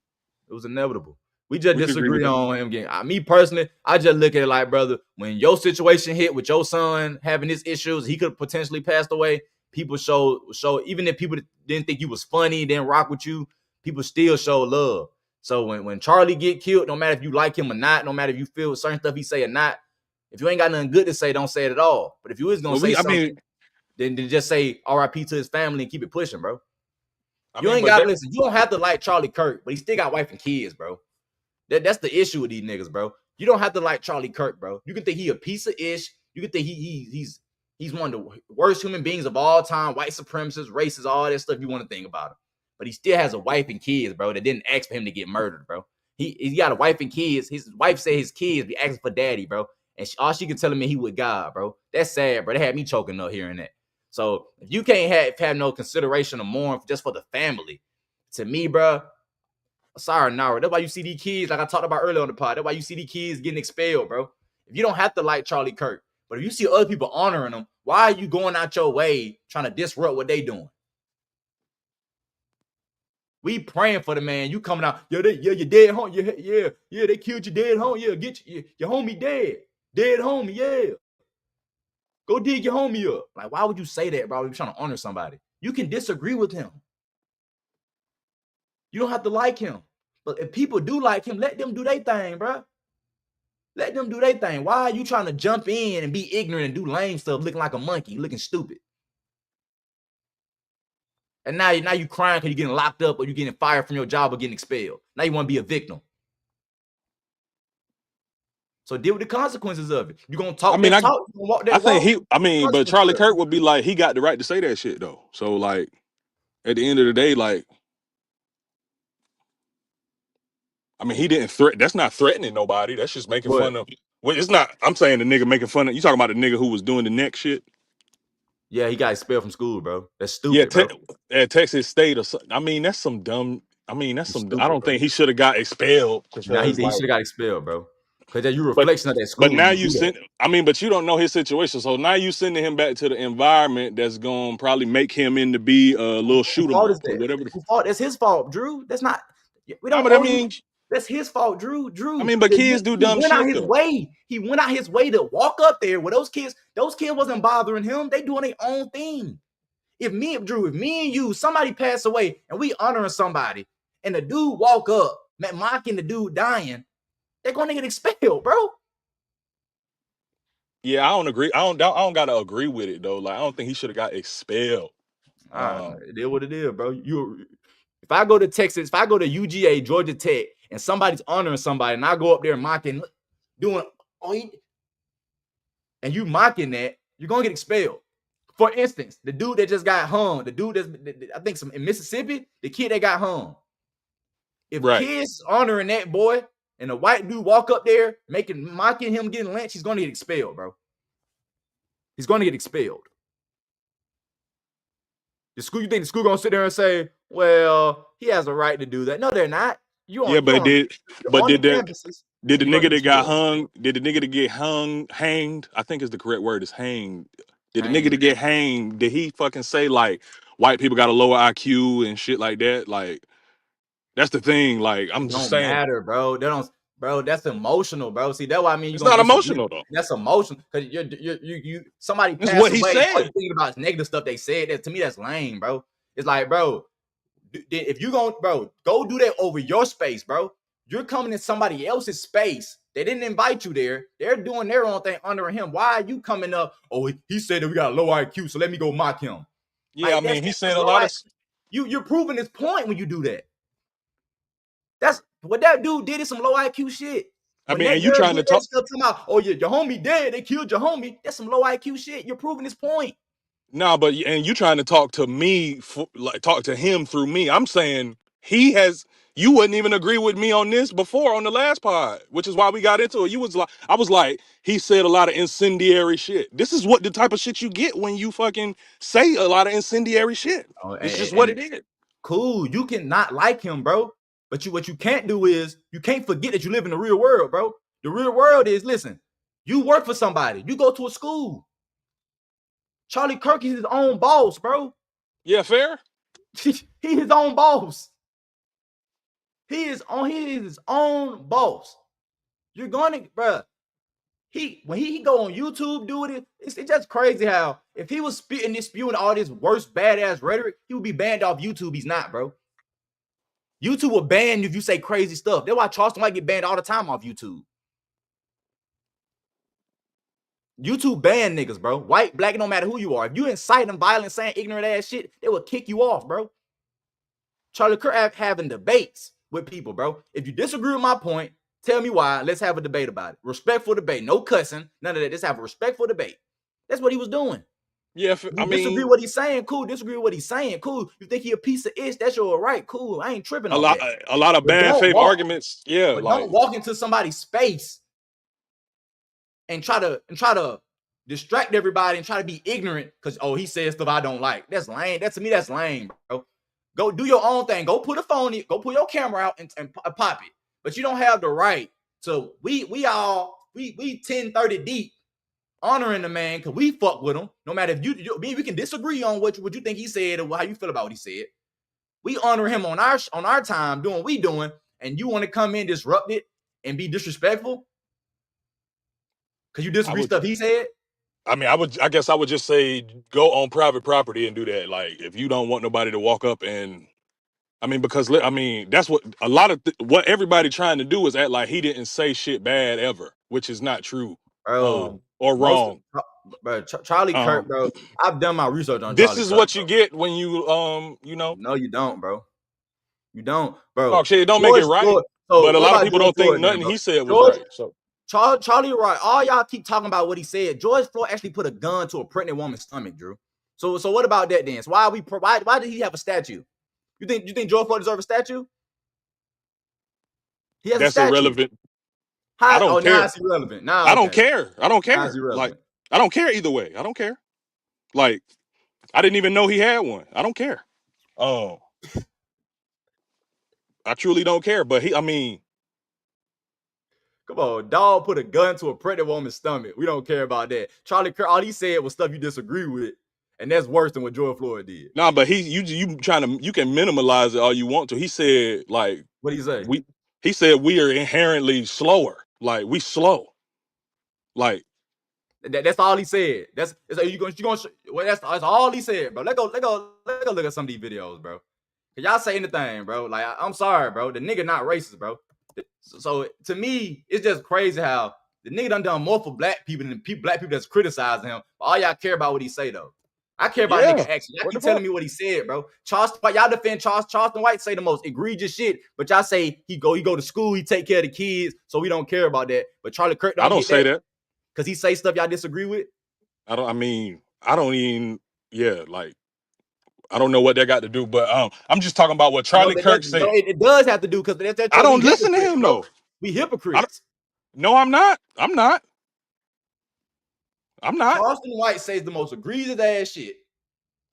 It was inevitable. We just disagree on him getting. Me personally, I just look at it like, brother, when your situation hit with your son having his issues, he could have potentially passed away. People show even if people didn't think you was funny, didn't rock with you, people still show love. So when Charlie get killed, no matter if you like him or not, no matter if you feel certain stuff he say or not, if you ain't got nothing good to say, don't say it at all. But if you is gonna say something, then just say R.I.P. to his family and keep it pushing, bro. You ain't got to listen. You don't have to like Charlie Kirk, but he still got wife and kids, bro. That's the issue with these niggas, bro. You don't have to like Charlie Kirk, bro. You can think he a piece of ish. You can think he's one of the worst human beings of all time, white supremacist, racist, all that stuff you want to think about him. But he still has a wife and kids, bro, that didn't ask for him to get murdered, bro. He got a wife and kids. His wife said his kids be asking for daddy, bro. And all she can tell him is he with God, bro. That's sad, bro. That had me choking up hearing that. So if you can't have no consideration or mourn just for the family, to me, bro, sorry, Nara. That's why you see these kids, like I talked about earlier on the pod. That's why you see these kids getting expelled, bro. If you don't have to like Charlie Kirk, but if you see other people honoring them, why are you going out your way trying to disrupt what they doing? We praying for the man. You coming out, your dead home. Yeah, they killed your dead home. Yeah, get your homie dead. Dead homie, yeah. Go dig your homie up. Like, why would you say that, bro? You're trying to honor somebody. You can disagree with him. You don't have to like him. But if people do like him, let them do their thing, bro. Let them do their thing. Why are you trying to jump in and be ignorant and do lame stuff, looking like a monkey, looking stupid? And now you crying because you're getting locked up or you're getting fired from your job or getting expelled. Now you want to be a victim. So deal with the consequences of it. You're gonna talk that talk, you're gonna walk that walk. But Charlie Kirk would be like, he got the right to say that shit though. So like, at the end of the day, like, I mean, he didn't threaten. That's not threatening nobody. That's just making fun of. Well, it's not. I'm saying the nigga making fun of. You talking about the nigga who was doing the neck shit? Yeah, he got expelled from school, bro. That's stupid, bro. At Texas State or something. I mean, that's some dumb. I mean, that's some. Stupid, I don't think he should have got expelled. Nah, he should have got expelled, bro. Because you reflection of that school. But now you send. I mean, but you don't know his situation, so now you sending him back to the environment that's gonna probably make him into be a little shoot 'em up or whatever. That's his fault, Drew. That's not. We don't. I mean, that's his fault, Drew. I mean, but kids do dumb shit. He went out his way to walk up there with those kids. Those kids wasn't bothering him. They doing their own thing. If me and you, somebody pass away and we honoring somebody, and the dude walk up, mocking the dude dying, they're gonna get expelled, bro. Yeah, I don't agree. I don't gotta agree with it though. Like, I don't think he should have got expelled. It is what it is, bro. If I go to Texas, if I go to UGA, Georgia Tech, and somebody's honoring somebody, and I go up there mocking, and you mocking that, you're gonna get expelled. For instance, the dude that just got hung, the dude that's, I think, in Mississippi, the kid that got hung. If kids honoring that boy, and a white dude walk up there mocking him getting lynched, he's gonna get expelled, bro. He's gonna get expelled. You think the school gonna sit there and say, "Well, he has a right to do that"? No, they're not. Did the nigga that got hung? Did the nigga that get hanged? I think is the correct word is hanged. Did the nigga that get hanged? Did he fucking say like white people got a lower IQ and shit like that? Like, that's the thing. Like, I'm just saying. Don't matter, bro. They don't. Bro, that's emotional, bro. See, that's why I mean, it's not emotional though. That's emotional because you somebody passed what he away. Said. All you thinking about negative stuff they said. That to me, that's lame, bro. It's like, bro, if you go do that over your space, bro. You're coming in somebody else's space. They didn't invite you there. They're doing their own thing under him. Why are you coming up? Oh, he said that we got a low IQ, so let me go mock him. Yeah, like, I mean, he said a lot of. You're proving his point when you do that. That's what that dude did is some low IQ shit. I mean, and you trying to talk about, oh, your homie dead. They killed your homie. That's some low IQ shit. You're proving his point. No, but and you trying to talk to me, talk to him through me. I'm saying you wouldn't even agree with me on this before on the last pod, which is why we got into it. I was like, he said a lot of incendiary shit. This is what the type of shit you get when you fucking say a lot of incendiary shit. It's just what it is. Cool. You can not like him, bro. But what you can't do is you can't forget that you live in the real world, bro. The real world is, listen, you work for somebody. You go to a school. Charile Kirk is his own boss, bro. Yeah, fair. He his own boss. He is his own boss. You're gonna, bro. When he go on YouTube doing it, it's just crazy how if he was spewing all this worst badass rhetoric, he would be banned off YouTube. He's not, bro. YouTube will ban you if you say crazy stuff. That's why Charleston White get banned all the time off YouTube. YouTube ban niggas, bro. White, black, no matter who you are. If you inciting violence, saying ignorant ass shit, they will kick you off, bro. Charile Kirk having debates with people, bro. If you disagree with my point, tell me why. Let's have a debate about it. Respectful debate. No cussing. None of that. Just have a respectful debate. That's what he was doing. Yeah, disagree with what he's saying, cool. Disagree with what he's saying, cool. You think he a piece of ish? That's your right, cool. I ain't tripping on that. A lot of bad faith arguments. Yeah, but don't walk into somebody's space and try to distract everybody and try to be ignorant because he says stuff I don't like. That's lame. To me, that's lame, bro. Go do your own thing. Go put a phone in. Go pull your camera out and pop it. But you don't have the right. So we 10, 30 deep. Honoring the man because we fuck with him. No matter if we can disagree on what you think he said or how you feel about what he said. We honor him on our time doing what we doing, and you want to come in, disrupt it, and be disrespectful because you disagree stuff he said. I mean, I guess I would just say go on private property and do that. Like, if you don't want nobody to walk up and, I mean, because that's what a lot of what everybody trying to do is act like he didn't say shit bad ever, which is not true. Bro, or wrong. bro. Charlie Kirk, bro. I've done my research on this Charlie is Kirk, what you get when you know. No, you don't, bro. You don't, bro. Oh shit, it don't make it right. So but a what lot of about people George don't think Floyd, nothing bro? he said was right. So Charlie right. All y'all keep talking about what he said. George Floyd actually put a gun to a pregnant woman's stomach, Drew. So what about that then? So why did he have a statue? You think George Floyd deserves a statue? He has that's a statue. Irrelevant. I don't care. Now it's irrelevant. Now I don't care. I don't care. Like I don't care either way. I don't care. Like I didn't even know he had one. I don't care. Oh, I truly don't care. But come on, dog put a gun to a pregnant woman's stomach. We don't care about that. Charlie Kirk, all he said was stuff you disagree with, and that's worse than what George Floyd did. Nah, but you can minimalize it all you want to. He said like what did he say? He said we are inherently slower. Like we slow. Like that's all he said. That's all he said, bro. Let's go look at some of these videos, bro. Can y'all say anything, bro? Like I'm sorry, bro. The nigga not racist, bro. So to me, it's just crazy how the nigga done more for black people than black people that's criticizing him. But all y'all care about what he say though. I care about nigga action. Y'all keep telling me what he said, bro. Y'all defend Charleston White say the most egregious shit, but y'all say he go to school, he take care of the kids, so we don't care about that. But Charlie Kirk I don't say that. Cause he say stuff y'all disagree with. I don't even. Yeah, like I don't know what that got to do, but I'm just talking about what Charlie Kirk said. It does have to do because I don't listen to him though. We hypocrites. No, I'm not. Charleston White says the most egregious ass shit.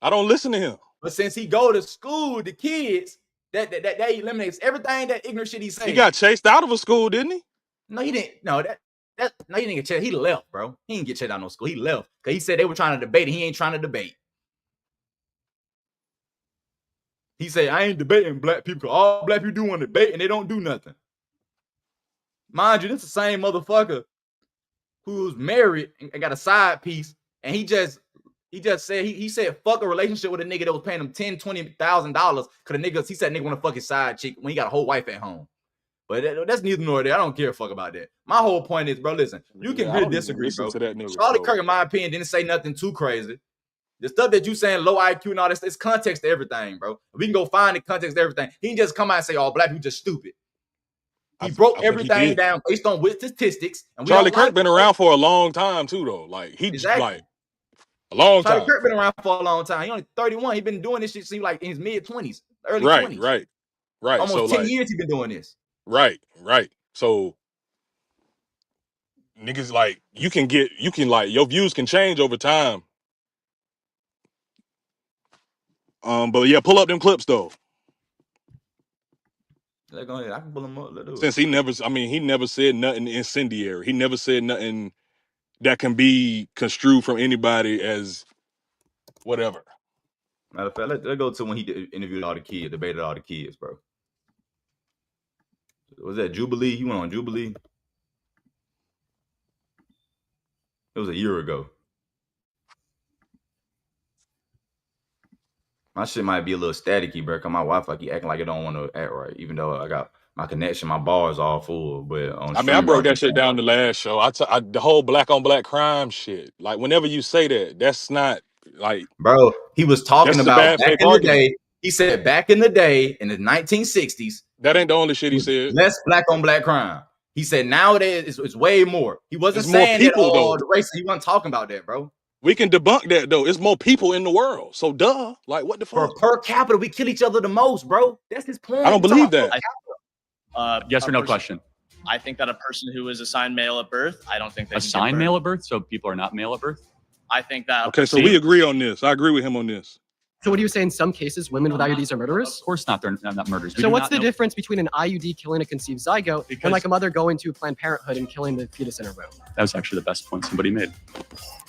I don't listen to him. But since he go to school with the kids, that eliminates everything that ignorant shit he's saying. He got chased out of a school, didn't he? No, he didn't. No, he didn't get chased. He left, bro. He didn't get chased out of no school. He left because he said they were trying to debate, and he ain't trying to debate. He said, I ain't debating black people. All black people do want to debate, and they don't do nothing. Mind you, this is the same motherfucker who's married and got a side piece, and he just said he said fuck a relationship with a nigga that was paying him $10,000-$20,000 because the nigga, he said nigga want to fuck his side chick when he got a whole wife at home. But that's neither nor there. I don't care a fuck about that. My whole point is, bro, listen, you can really disagree, bro. Charlie Kirk, in my opinion, didn't say nothing too crazy. The stuff that you saying low IQ and all this, it's context to everything, bro. We can go find the context to everything. He can just come out and say, oh, black people just stupid. He broke everything down based on with statistics. And Charlie Kirk been around for a long time too, though. Like like a long time. Charlie Kirk been around for a long time. He only 31. He been doing this shit since like in his mid-20s, early 20s. Right. Almost 10 years he been doing this. Right. So niggas like you can like your views can change over time. But yeah, pull up them clips though. Go ahead. I can pull them up. Let's do it. Since he never said nothing incendiary. He never said nothing that can be construed from anybody as whatever. Matter of fact, let's go to when he interviewed all the kids, debated all the kids, bro. Was that Jubilee? He went on Jubilee. It was a year ago. My shit might be a little staticky, bro. Cause my Wi-Fi keep acting like it don't want to act right, even though I got my connection, my bars all full. But I broke that shit down the last show. The whole black on black crime shit. Like whenever you say that, that's not like, bro. He was talking about back in the day. He said back in the day in the 1960s. That ain't the only shit he said. Less black on black crime. He said nowadays it's way more. He wasn't saying more people, that all the race. He wasn't talking about that, bro. We can debunk that though. It's more people in the world. So duh. Like what the fuck? Per capita, we kill each other the most, bro. That's his point. I don't believe that. Yes or no question. I think that a person who is assigned male at birth, I don't think they assigned male at birth, so people are not male at birth. I think that. Okay, so we agree on this. I agree with him on this. So what do you say in some cases, women with IUDs are murderers? Of course not, they're not murderers. So what's the difference between an IUD killing a conceived zygote and like a mother going to Planned Parenthood and killing the fetus in her womb? That was actually the best point somebody made.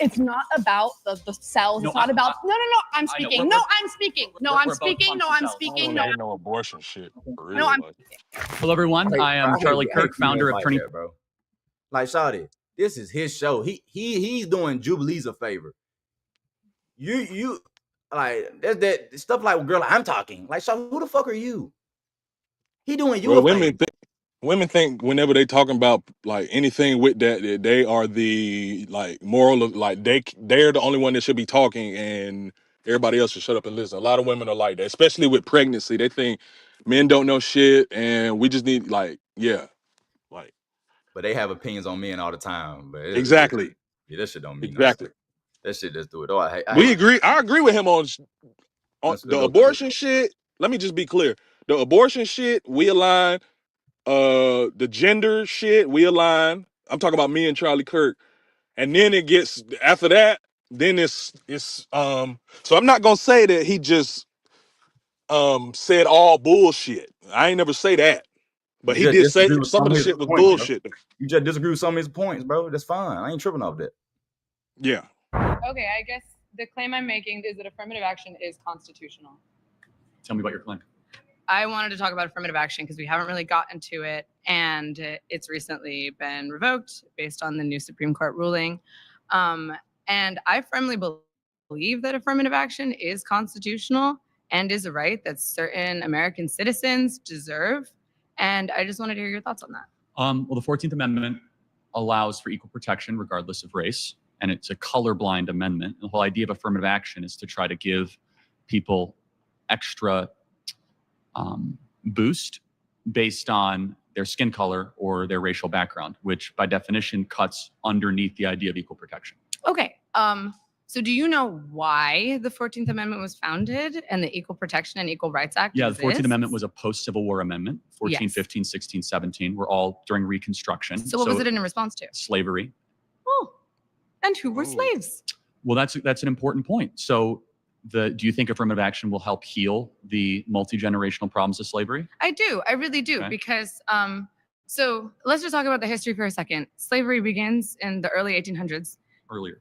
It's not about the cells. It's not about. No. I'm speaking. No, I'm speaking. No, I'm speaking. No, I'm speaking. No. No abortion shit. No, I'm. Hello, everyone. I am Charile Kirk, founder of Turning. Bro. Like Shawty, this is his show. He's doing Jubilees a favor. You like that stuff like girl. I'm talking like, so who the fuck are you? He doing you a favor. women think whenever they talking about like anything with that they are the like moral of like they're the only one that should be talking and everybody else should shut up and listen. A lot of women are like that, especially with pregnancy. They think men don't know shit and we just need like but they have opinions on men all the time. But exactly. Yeah, that shit don't mean exactly. Nothing. That shit just do it. Oh, we agree. I agree with him on the abortion good. shit. Let me just be clear. The abortion shit, we align. The gender shit, we align. I'm talking about me and Charile Kirk. And then it gets after that, then it's so I'm not gonna say that he just said all bullshit. I ain't never say that. But he did say some of the shit was bullshit. Bro. You just disagree with some of his points, bro. That's fine. I ain't tripping off that. Yeah. Okay, I guess the claim I'm making is that affirmative action is constitutional. Tell me about your claim. I wanted to talk about affirmative action because we haven't really gotten to it, and it's recently been revoked based on the new Supreme Court ruling. And I firmly believe that affirmative action is constitutional and is a right that certain American citizens deserve. And I just wanted to hear your thoughts on that. Well, the 14th Amendment allows for equal protection regardless of race, and it's a colorblind amendment. The whole idea of affirmative action is to try to give people extra boost based on their skin color or their racial background, which by definition cuts underneath the idea of equal protection. Okay. So do you know why the 14th Amendment was founded and the Equal Protection and Equal Rights Act Yeah, the 14th Amendment was a post-Civil War amendment. 14, Yes. 15, 16, 17 were all during Reconstruction. So what was it in response to? Slavery. Oh, and who were slaves? Well, that's an important point. So do you think affirmative action will help heal the multi-generational problems of slavery? I do. I really do. Okay. Because so let's just talk about the history for a second. Slavery begins in the early 1800s. Earlier.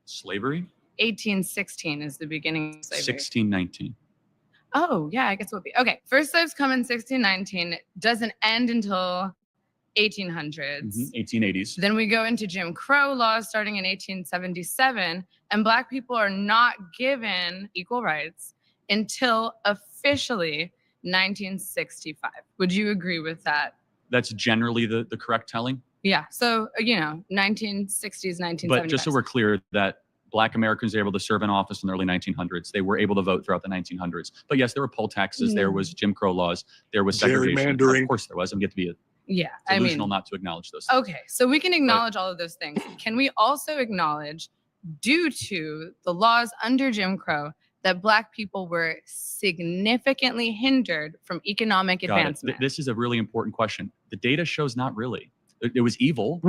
Slavery? 1816 is the beginning of slavery. 1619. Oh, yeah, I guess it would be. Okay, first slaves come in 1619. Doesn't end until 1800s. 1880s. Then we go into Jim Crow laws starting in 1877, and Black people are not given equal rights until officially 1965. Would you agree with that? That's generally the correct telling. Yeah. So, 1960s, 1970s. But just so we're clear that Black Americans were able to serve in office in the early 1900s. They were able to vote throughout the 1900s. But yes, there were poll taxes. There was Jim Crow laws. There was segregation. Of course there was. I'm going to be delusional not to acknowledge those things. Okay. So we can acknowledge all of those things. Can we also acknowledge, due to the laws under Jim Crow, that Black people were significantly hindered from economic advancement? This is a really important question. The data shows not really. It was evil.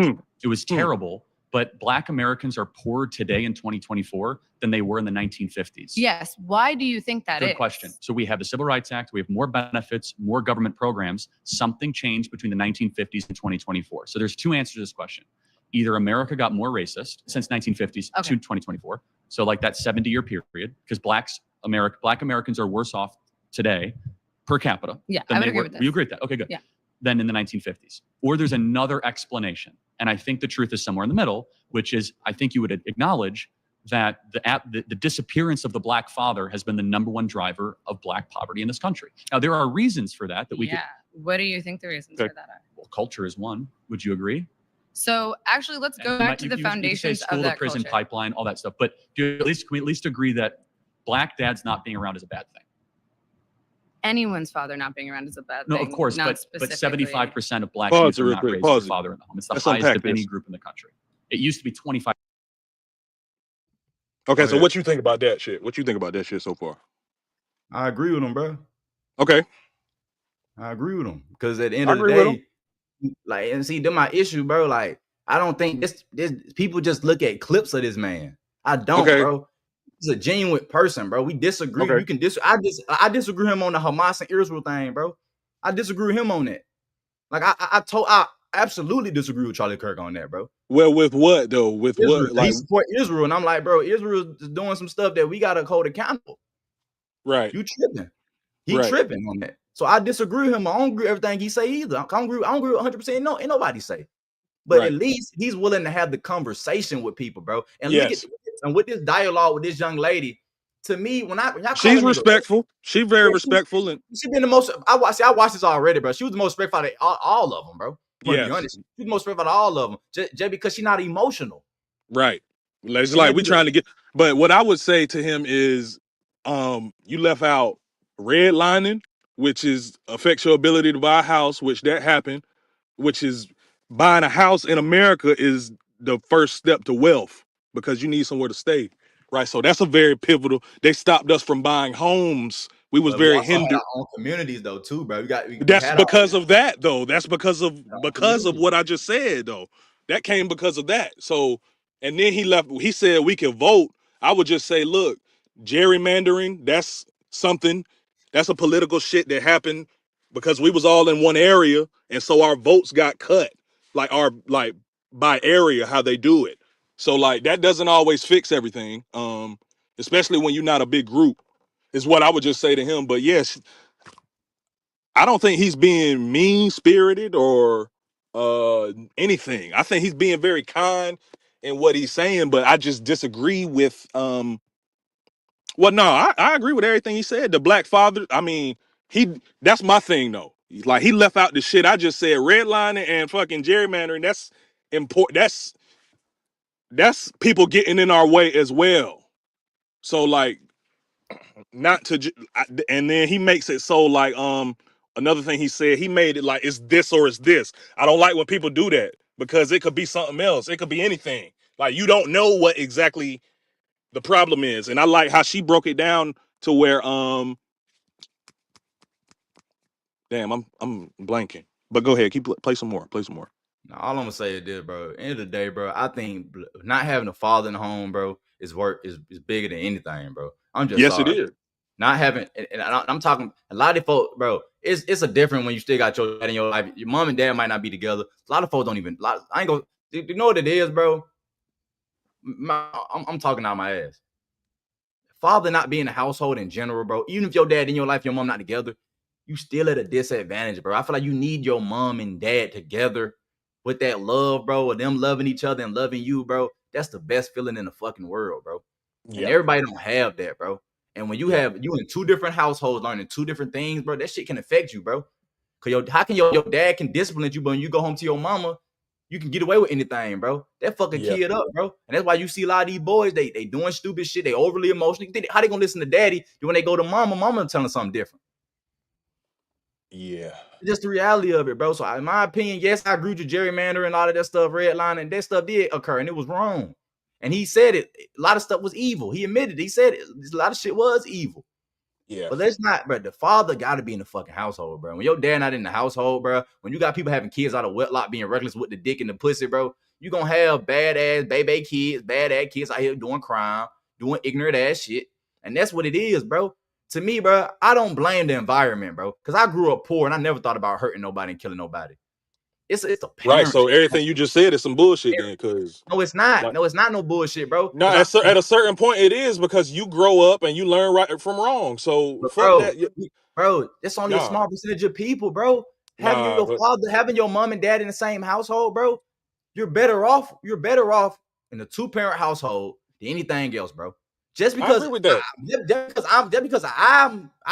It was terrible. But Black Americans are poorer today in 2024 than they were in the 1950s. Yes. Why do you think that is? Good question. So we have the Civil Rights Act. We have more benefits, more government programs. Something changed between the 1950s and 2024. So there's two answers to this question. Either America got more racist since 1950s to 2024. So like that 70-year period, because Black Americans are worse off today per capita. Yeah, I would agree with that. You agree with that? Okay, good. Yeah. Than in the 1950s. Or there's another explanation. And I think the truth is somewhere in the middle, which is I think you would acknowledge that the disappearance of the Black father has been the number one driver of Black poverty in this country. Now, there are reasons for that we could. What do you think the reasons for that are? Well, culture is one. Would you agree? So actually, let's go back to the foundations of that prison culture. Pipeline, all that stuff. But can we at least agree that Black dads not being around is a bad thing? Anyone's father not being around is a bad thing. No, of course, but 75% of Black Pause youth are not raised with a father in the home. It's the highest of any group in the country. It used to be 25. Okay, so what you think about that shit? What you think about that shit so far? I agree with him, bro. Okay. I agree with him. Because at the end of the day, like, and see, they're my issue, bro. Like, I don't think this people just look at clips of this man. I don't, bro. He's a genuine person, bro. We disagree. You can I disagree with him on the Hamas and Israel thing, bro. I disagree with him on that. Like I absolutely disagree with Charile Kirk on that, bro. Well, with what though? With Israel, what? Like he support Israel, and I'm like, bro, Israel is doing some stuff that we gotta hold accountable. Right. You tripping? He tripping on that. So I disagree with him. I don't agree with everything he say either. I don't agree with 100%. No, ain't nobody say. But at least he's willing to have the conversation with people, bro. And look at and with this dialogue with this young lady, to me, when y'all she's respectful. She's very respectful, and she been the most. I watched this already, bro. She was the most respectful out of all of them, bro. Yeah, be honest, she's the most respectful out of all of them, just because she's not emotional. Right. It's like we trying to get. But what I would say to him is, you left out redlining, which is affects your ability to buy a house, which that happened, which is buying a house in America is the first step to wealth because you need somewhere to stay. Right. So that's a very pivotal. They stopped us from buying homes. We was very hindered. Our own communities though too, bro. That's because of that though. That's because of what I just said though. That came because of that. So, and then he left. He said we can vote. I would just say, look, gerrymandering. That's something. That's a political shit that happened because we was all in one area, and so our votes got cut. Like by area, how they do it. So like that doesn't always fix everything. Especially when you're not a big group, is what I would just say to him. But yes, I don't think he's being mean-spirited or anything. I think he's being very kind in what he's saying, but I just disagree with well, no, I agree with everything he said. The black father, I mean, that's my thing though. Like he left out the shit I just said, redlining and fucking gerrymandering. That's important. That's people getting in our way as well. So like not to and then he makes it so like another thing he said, he made it like it's this or it's this. I don't like when people do that because it could be something else. It could be anything. Like you don't know what exactly the problem is. And I like how she broke it down to where damn, I'm blanking. But go ahead, play some more. Play some more. Now, all I'm gonna say is this, bro. End of the day, bro, I think not having a father in the home, bro, is bigger than anything, bro. I'm just sorry. It is. Not having, and I'm talking a lot of folks, bro. It's a different when you still got your dad in your life. Your mom and dad might not be together. A lot of folks don't even. I ain't gonna. You know what it is, bro? I'm talking out my ass. Father not being in the household in general, bro. Even if your dad in your life, your mom not together, you still at a disadvantage, bro. I feel like you need your mom and dad together with that love, bro, or them loving each other and loving you, bro. That's the best feeling in the fucking world, bro. Yeah. And everybody don't have that, bro. And when you have you in two different households learning two different things, bro, that shit can affect you, bro. Cause how can your dad can discipline you, but when you go home to your mama, you can get away with anything, bro. That fucking kid up, bro. And that's why you see a lot of these boys, they doing stupid shit. They overly emotional. How they gonna listen to daddy when they go to mama telling them something different? Yeah. Just the reality of it, bro. So in my opinion, yes, I agree with gerrymandering and all of that stuff, redlining. That stuff did occur and it was wrong. And he said it. A lot of stuff was evil. He admitted it. He said it. A lot of shit was evil. Yeah. But let's not, bro. The father got to be in the fucking household, bro. When your dad not in the household, bro, when you got people having kids out of wedlock being reckless with the dick and the pussy, bro, you going to have badass baby kids, badass kids out here doing crime, doing ignorant ass shit. And that's what it is, bro. To me, bro, I don't blame the environment, bro, because I grew up poor and I never thought about hurting nobody and killing nobody. It's a right. So everything you just said is some bullshit then, because no, it's not. Like, no, it's not no bullshit, bro. No, at a certain point it is because you grow up and you learn right from wrong. So fuck that, bro. It's only a small percentage of people, bro. Having your father, having your mom and dad in the same household, bro. You're better off. You're better off in a 2-parent household than anything else, bro. Just because I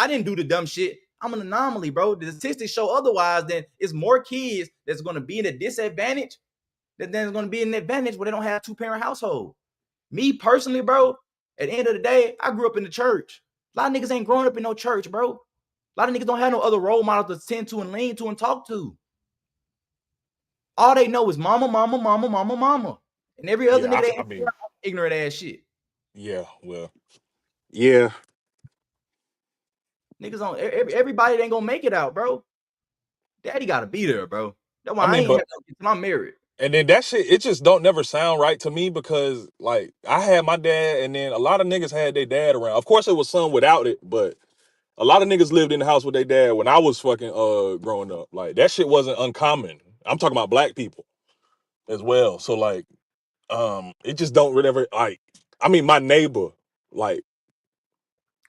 didn't do the dumb shit. I'm an anomaly, bro. The statistics show otherwise. Then it's more kids that's going to be in a disadvantage than there's going to be an advantage where they don't have 2-parent household. Me personally, bro, at the end of the day, I grew up in the church. A lot of niggas ain't growing up in no church, bro. A lot of niggas don't have no other role models to tend to and lean to and talk to. All they know is mama. And every other nigga they ignorant ass shit. Yeah, well. Yeah. Niggas on everybody ain't gonna make it out, bro. Daddy gotta be there, bro. That's why I ain't have to until I'm married. And then that shit, it just don't never sound right to me because like I had my dad and then a lot of niggas had their dad around. Of course it was some without it, but a lot of niggas lived in the house with their dad when I was fucking growing up. Like that shit wasn't uncommon. I'm talking about black people as well. So like it just don't really ever like I mean my neighbor, like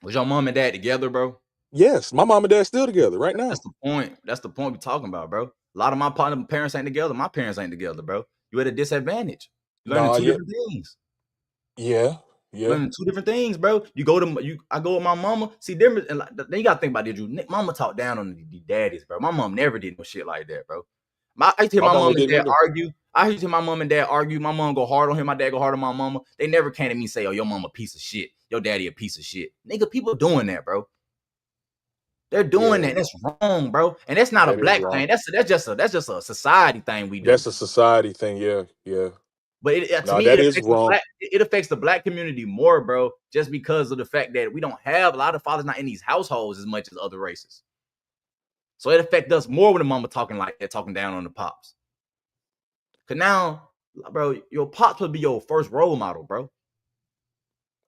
was your mom and dad together, bro? Yes, my mom and dad still together right now. That's the point. That's the point we're talking about, bro. A lot of my parents ain't together. My parents ain't together, bro. You at a disadvantage. You learning two different things. Yeah. Yeah. Two different things, bro. I go with my mama. See, different. And then you gotta think about this. Mama talk down on the daddies, bro. My mom never did no shit like that, bro. I used to hear my mom and dad argue. I used to hear my mom and dad argue. My mom go hard on him. My dad go hard on my mama. They never came to me and say, "Oh, your mama a piece of shit. Your daddy a piece of shit." Nigga, people doing that, bro. They're doing that. That's wrong, bro. And that's not a black thing. That's just a society thing we do. That's a society thing. Yeah. But to me, it affects the black community more, bro, just because of the fact that we don't have a lot of fathers not in these households as much as other races. So it affects us more when the mama talking like that, talking down on the pops. Cause now, bro, your pops would be your first role model, bro.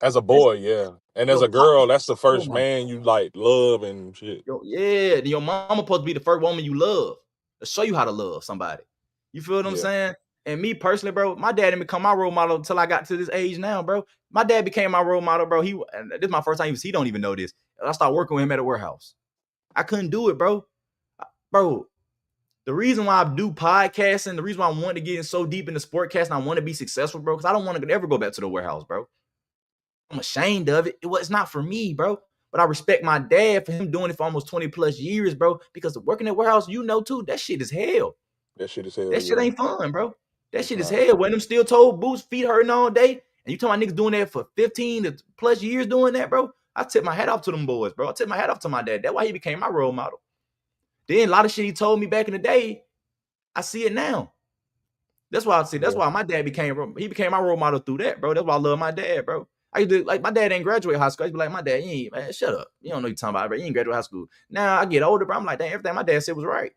As a boy, yeah. And as a girl, that's the first man you like love and shit. Your mama supposed to be the first woman you love to show you how to love somebody. You feel what I'm saying? And me personally, bro, my dad didn't become my role model until I got to this age now, bro. My dad became my role model, bro. And this is my first time he don't even know this. I started working with him at a warehouse. I couldn't do it, bro. Bro, the reason why I do podcasting, the reason why I want to get in so deep into sportcasting, I want to be successful, bro, because I don't want to ever go back to the warehouse, bro. I'm ashamed of it. It's not for me, bro. But I respect my dad for him doing it for almost 20 plus years, bro. Because working at warehouse, too, that shit is hell. That shit is hell. That shit ain't fun, bro. That shit is hell. When them steel toe boots, feet hurting all day, and you talking about niggas doing that for 15 to plus years doing that, bro. I tip my hat off to them boys, bro. I tip my hat off to my dad. That's why he became my role model. Then a lot of shit he told me back in the day, I see it now. That's why that's why my dad became my role model through that, bro. That's why I love my dad, bro. I used to, like, my dad didn't graduate high school. I used to be like, my dad, man, shut up. You don't know what you're talking about, bro. You ain't graduate high school. Now I get older, bro. I'm like, dang, everything my dad said was right.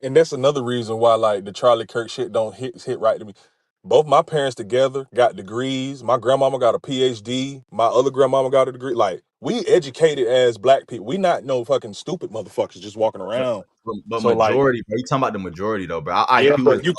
And that's another reason why, like, the Charile Kirk shit don't hit right to me. Both my parents together got degrees. My grandmama got a PhD. My other grandmama got a degree. Like, we educated as black people. We not no fucking stupid motherfuckers just walking around. But so majority, like, bro, you talking about the majority though, bro. But you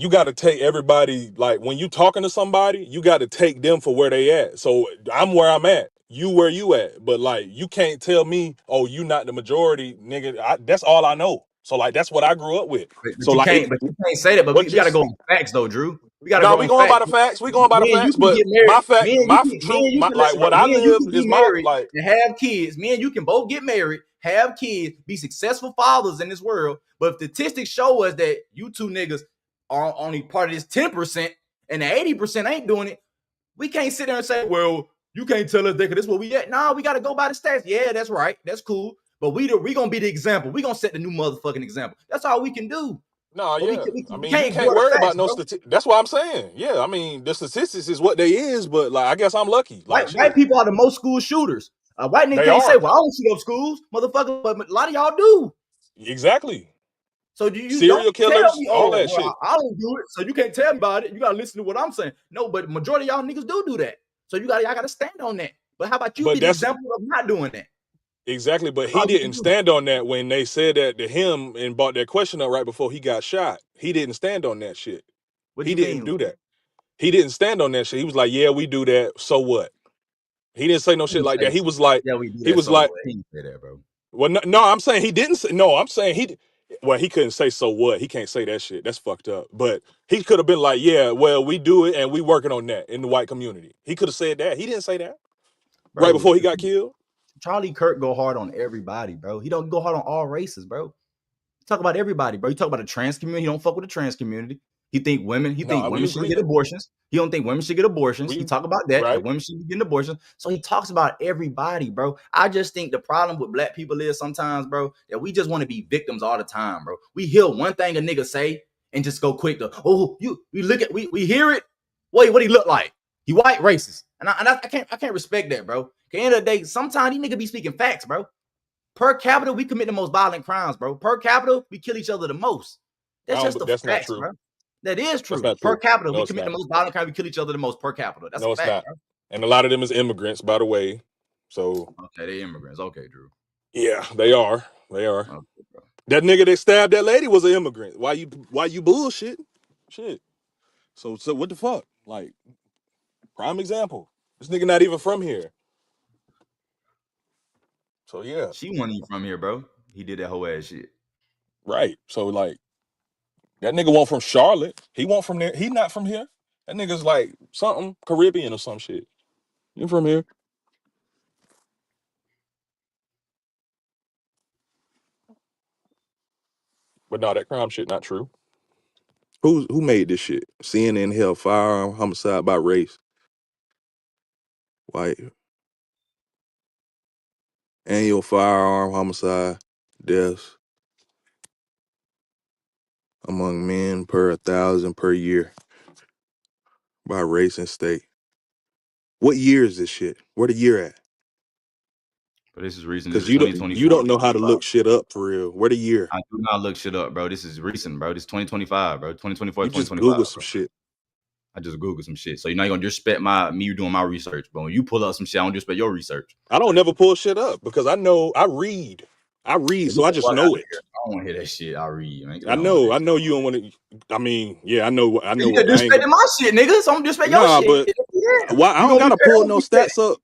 gotta take everybody, like, when you talking to somebody, you gotta take them for where they at. So I'm where I'm at. You where you at. But like, you can't tell me, oh, you not the majority, nigga. That's all I know. So like, that's what I grew up with. But you can't say that. But we gotta go on facts though, Drew. We gotta we going by the facts. We going by the facts. But my fact, my truth, like what I live is my like. And have kids. Me and you can both get married, have kids, be successful fathers in this world. But if statistics show us that you two niggas are only part of this 10% and the 80% ain't doing it, we can't sit there and say, well, you can't tell us that because this is where we at. Nah, we gotta go by the stats. Yeah, that's right. That's cool. But we gonna be the example. We gonna set the new motherfucking example. That's all we can do. No, yeah. I mean, you can't worry about no statistics. That's what I'm saying. Yeah, I mean, the statistics is what they is, but like, I guess I'm lucky. Like, white people are the most school shooters. White nigga can't say, well, I don't shoot up schools, motherfucker, but a lot of y'all do. Exactly. So do you serial killers, me, all that shit. I don't do it, so you can't tell me about it. You gotta listen to what I'm saying. No, but majority of y'all niggas do that. So y'all gotta stand on that. But how about you be the example of not doing that? Exactly, but he didn't stand on that when they said that to him and brought that question up right before he got shot. He didn't stand on that shit. He didn't do that. He didn't stand on that shit. He was like, yeah, we do that. So what? He didn't say no shit like that. He was like, yeah, we do that. He was like, he didn't say that, bro. Well, no, I'm saying he didn't say, no, I'm saying he couldn't say so what. He can't say that shit. That's fucked up. But he could have been like, yeah, well, we do it and we working on that in the white community. He could have said that. He didn't say that. Bro, right before he got killed. Charile Kirk go hard on everybody, bro. He don't go hard on all races, bro. He talk about everybody, bro. He talk about the trans community. He don't fuck with the trans community. He think women should get abortions. He don't think women should get abortions. He talk about that, that women should be getting abortions. So he talks about everybody, bro. I just think the problem with black people is sometimes, bro, that we just want to be victims all the time, bro. We hear one thing a nigga say and just go quick to, we hear it. What he look like? He white racist. And I can't respect that, bro. At the end of the day, sometimes these niggas be speaking facts, bro. Per capita, we commit the most violent crimes, bro. Per capita, we kill each other the most. That's just the facts, bro. That is true. Per capita, we commit the most violent crime. We kill each other the most per capita. That's a fact, bro. And a lot of them is immigrants, by the way. So okay, they immigrants. Okay, Drew. Yeah, they are. They are. Okay, that nigga that stabbed that lady was an immigrant. Why you bullshit? Shit. So what the fuck? Like, prime example. This nigga not even from here. So yeah. She wasn't even from here, bro. He did that whole ass shit. Right. So like, that nigga won't from Charlotte. He won't from there. He not from here. That nigga's like something Caribbean or some shit. You from here? But no, that crime shit not true. Who made this shit? CNN held firearm homicide by race. White. Annual firearm homicide deaths among men per 1,000 per year by race and state. What year is this shit? Where the year at? But this is recent. Because you don't know how to look shit up for real. Where the year? I do not look shit up, bro. This is recent, bro. This is 2025, bro. 2024, You just 2025. Google some shit. I just Googled some shit. So you're not gonna disrespect me doing my research, but when you pull up some shit, I don't disrespect your research. I don't never pull shit up because I know I read. So I just know it. I don't want to hear that shit. I read, man. I know you don't want to. I mean, yeah, I know. You disrespecting my shit, nigga. So I'm disrespecting your shit. But why? I don't gotta pull no stats up.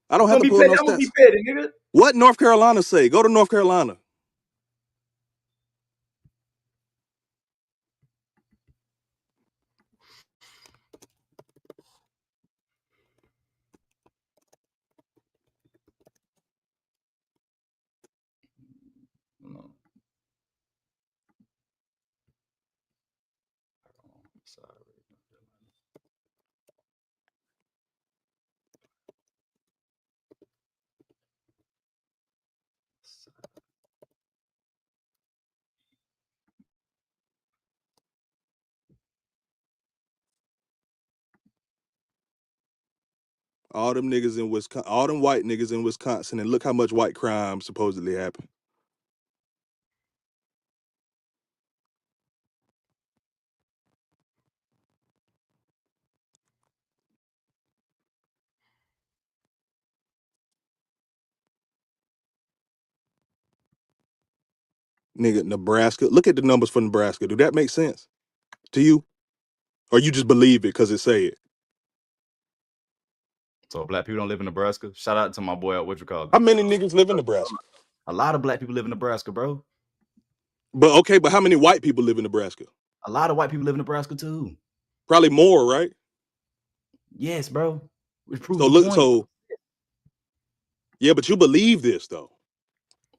I don't have to pull no stats. Be petty, nigga. What North Carolina say? Go to North Carolina. No. All them niggas in Wisconsin, all them white niggas in Wisconsin, and look how much white crime supposedly happened. Nigga, Nebraska. Look at the numbers for Nebraska. Do that make sense to you? Or you just believe it because it say it? So black people don't live in Nebraska? Shout out to my boy, what you call it? How many niggas live in Nebraska? A lot of black people live in Nebraska, bro. But how many white people live in Nebraska? A lot of white people live in Nebraska too. Probably more, right? Yes, bro. Which proves yeah, but you believe this though.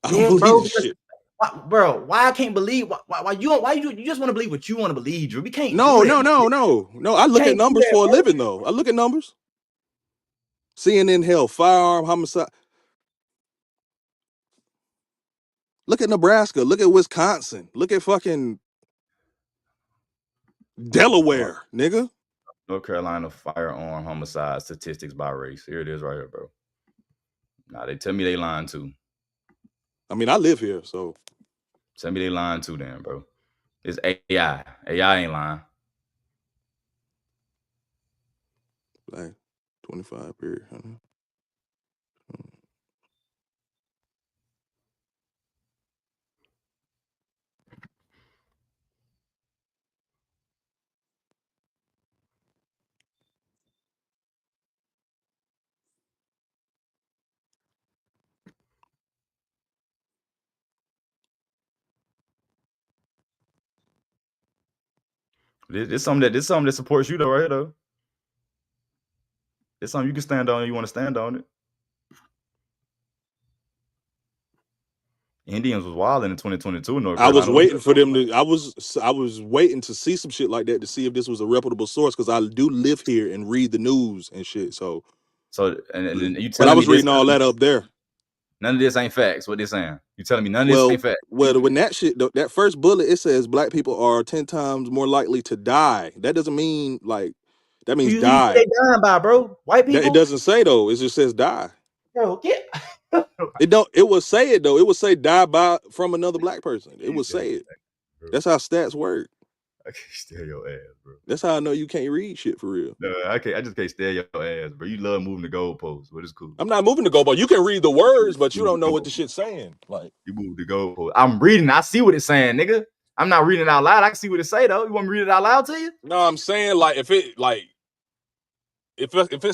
I don't believe bro, this shit. Why I can't believe? Why you just want to believe what you want to believe, Drew? We can't. No. I look at numbers for a living though. I look at numbers. CNN held firearm homicide. Look at Nebraska. Look at Wisconsin. Look at fucking Delaware, nigga. North Carolina firearm homicide statistics by race. Here it is right here, bro. Nah, they tell me they lying too. I mean, I live here, so. Tell me they lying too, then, bro. It's AI. AI ain't lying. Like 25 period. This something that supports you though, right though. It's something you can stand on. You want to stand on it. Indians was wilding in 2022 in North Carolina. I was waiting for them to. I was waiting to see some shit like that to see if this was a reputable source because I do live here and read the news and shit. So and you telling but I was me reading all that up there. None of this ain't facts. What they saying? You telling me none of this ain't facts? Well, when that shit, that first bullet, it says black people are 10 times more likely to die. That doesn't mean like that means die. They dying by, bro. White people. It doesn't say though. It just says die. Bro, get. It don't. It will say it though. It will say die by from another black person. It will say it. That's how stats work. I can't stare your ass, bro. That's how I know you can't read shit for real. No, I can't. I just can't stare your ass, bro. You love moving the goalposts, but it's cool. I'm not moving the goalpost. You can read the words, but you don't know what the shit's saying. Like you move the goalpost. I'm reading. I see what it's saying, nigga. I'm not reading it out loud. I can see what it say though. You want me to read it out loud to you? No, I'm saying like if it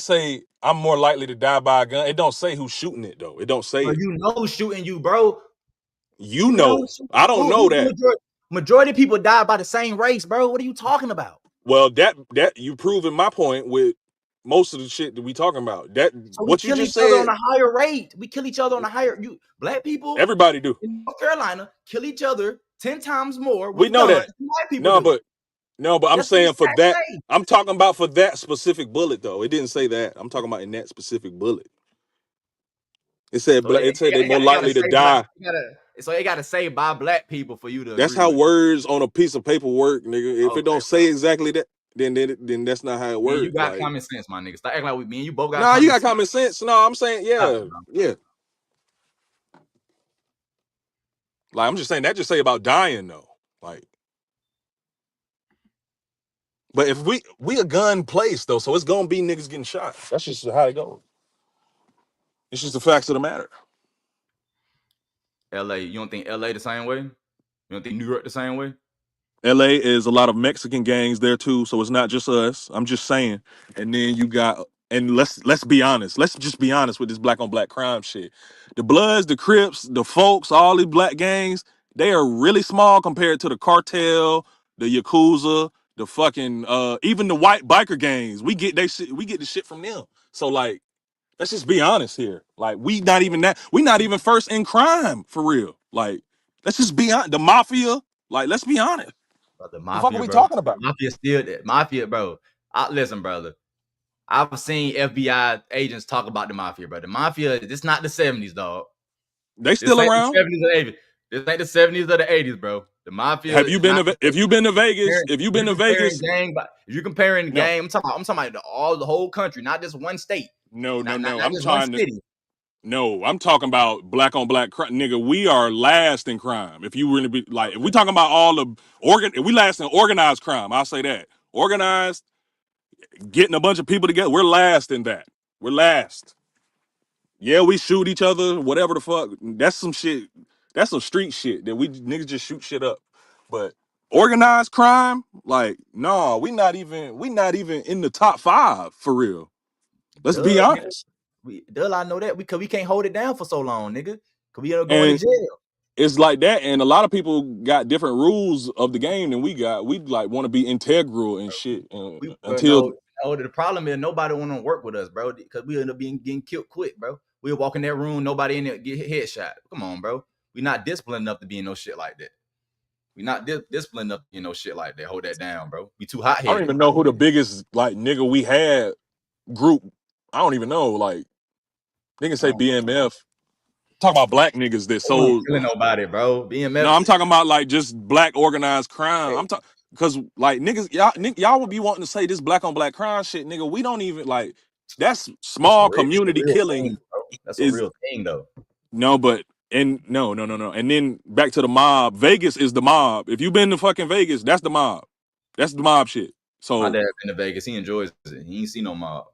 say I'm more likely to die by a gun, it don't say who's shooting it though. It don't say it. You know who's shooting you, bro. You know. I don't know that. Majority of people die by the same race, bro. What are you talking about? Well, that you proving my point with most of the shit that we talking about. That so what you just said on a higher rate. We kill each other on a higher. Black people, everybody do in North Carolina kill each other 10 times more. We know that. White people do. But I'm saying for that. I'm talking about for that specific bullet though. It didn't say that. I'm talking about in that specific bullet. It said they more likely to die. So they gotta say by black people for you to. That's how words on a piece of paper work, nigga. If it don't say exactly that, then that's not how it works. You got common sense, my nigga. Stop acting like me and you both got. Nah, you got common sense. No, I'm saying yeah. Like I'm just saying that just say about dying though. Like, but if we a gun place though, so it's gonna be niggas getting shot. That's just how it goes. It's just the facts of the matter. LA, you don't think LA the same way? You don't think New York the same way? LA is a lot of Mexican gangs there too, so it's not just us. I'm just saying. And then you got, and let's be honest. Let's just be honest with this black on black crime shit. The Bloods, the Crips, the Folks, all these black gangs, they are really small compared to the cartel, the Yakuza, the fucking even the white biker gangs. We get the shit from them. So like, let's just be honest here. Like we not even first in crime for real. Like, let's just be honest. The mafia, like, let's be honest. The mafia, what the fuck are we talking about? Mafia still there. Mafia, bro. Listen, brother. I've seen FBI agents talk about the mafia, bro. The mafia, this not the 70s, dog. They still around? The 70s or 80s. This ain't the 70s or the 80s, bro. The mafia. If you've been to Vegas, if you're comparing the game, I'm talking about the whole country, not just one state. No. I'm talking about black on black crime, nigga. We are last in crime. If you really be like, if we talking about all the if we last in organized crime, I'll say that. Organized, getting a bunch of people together, we're last in that. We're last. Yeah, we shoot each other, whatever the fuck. That's some shit. That's some street shit that we niggas just shoot shit up. But organized crime, like, no, we not even in the top 5 for real. Let's be honest. I know that because we can't hold it down for so long, nigga. Cause we end up going to jail. It's like that, and a lot of people got different rules of the game than we got. We like want to be integral and shit. The problem is nobody want to work with us, bro, because we end up getting killed quick, bro. We'll walk in that room, nobody in there get headshot. Come on, bro. We not disciplined enough to be in no shit like that. We not disciplined enough, shit like that. Hold that down, bro. We too hot here. I don't even know who the biggest like nigga we had group. I don't even know. Like, niggas say BMF. Talk about black niggas that sold. Killing nobody, bro. BMF. No, I'm talking about like just black organized crime. I'm talking because like niggas, y'all would be wanting to say this black on black crime shit, nigga. We don't even like. That's small community killing. That's a real thing, though. No, but no. And then back to the mob. Vegas is the mob. If you've been to fucking Vegas, that's the mob. That's the mob shit. So my dad been to Vegas. He enjoys it. He ain't seen no mob.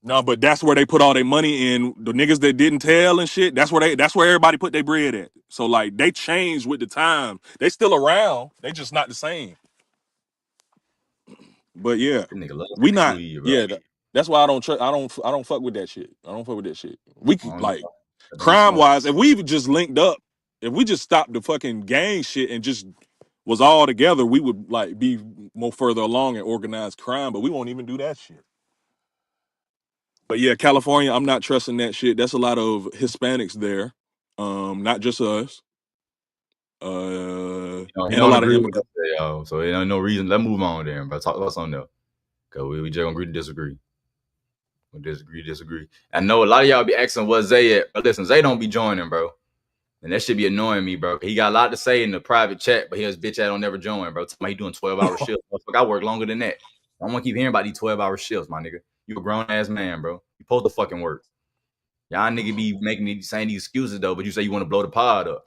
No, but that's where they put all their money in. The niggas that didn't tell and shit. That's where everybody put their bread at. So like they changed with the time. They still around. They just not the same. But yeah, we not. That's why I don't fuck with that shit. I don't fuck with that shit. We like crime wise. If we just linked up, if we just stopped the fucking gang shit and just was all together, we would like be more further along in organized crime. But we won't even do that shit. But yeah, California, I'm not trusting that shit. That's a lot of Hispanics there, not just us. And a lot of immigrants. So ain't no reason. Let's move on there, bro. Talk about something else. Cause we just gonna agree to disagree. We disagree. I know a lot of y'all be asking what Zay at, but listen, Zay don't be joining, bro. And that should be annoying me, bro. He got a lot to say in the private chat, but his bitch ass don't never join, bro. He doing 12-hour shifts. I work longer than that. I don't want to keep hearing about these 12-hour shifts, my nigga. You a grown ass man, bro. You supposed to fucking work. Y'all nigga be saying these excuses though, but you say you want to blow the pod up.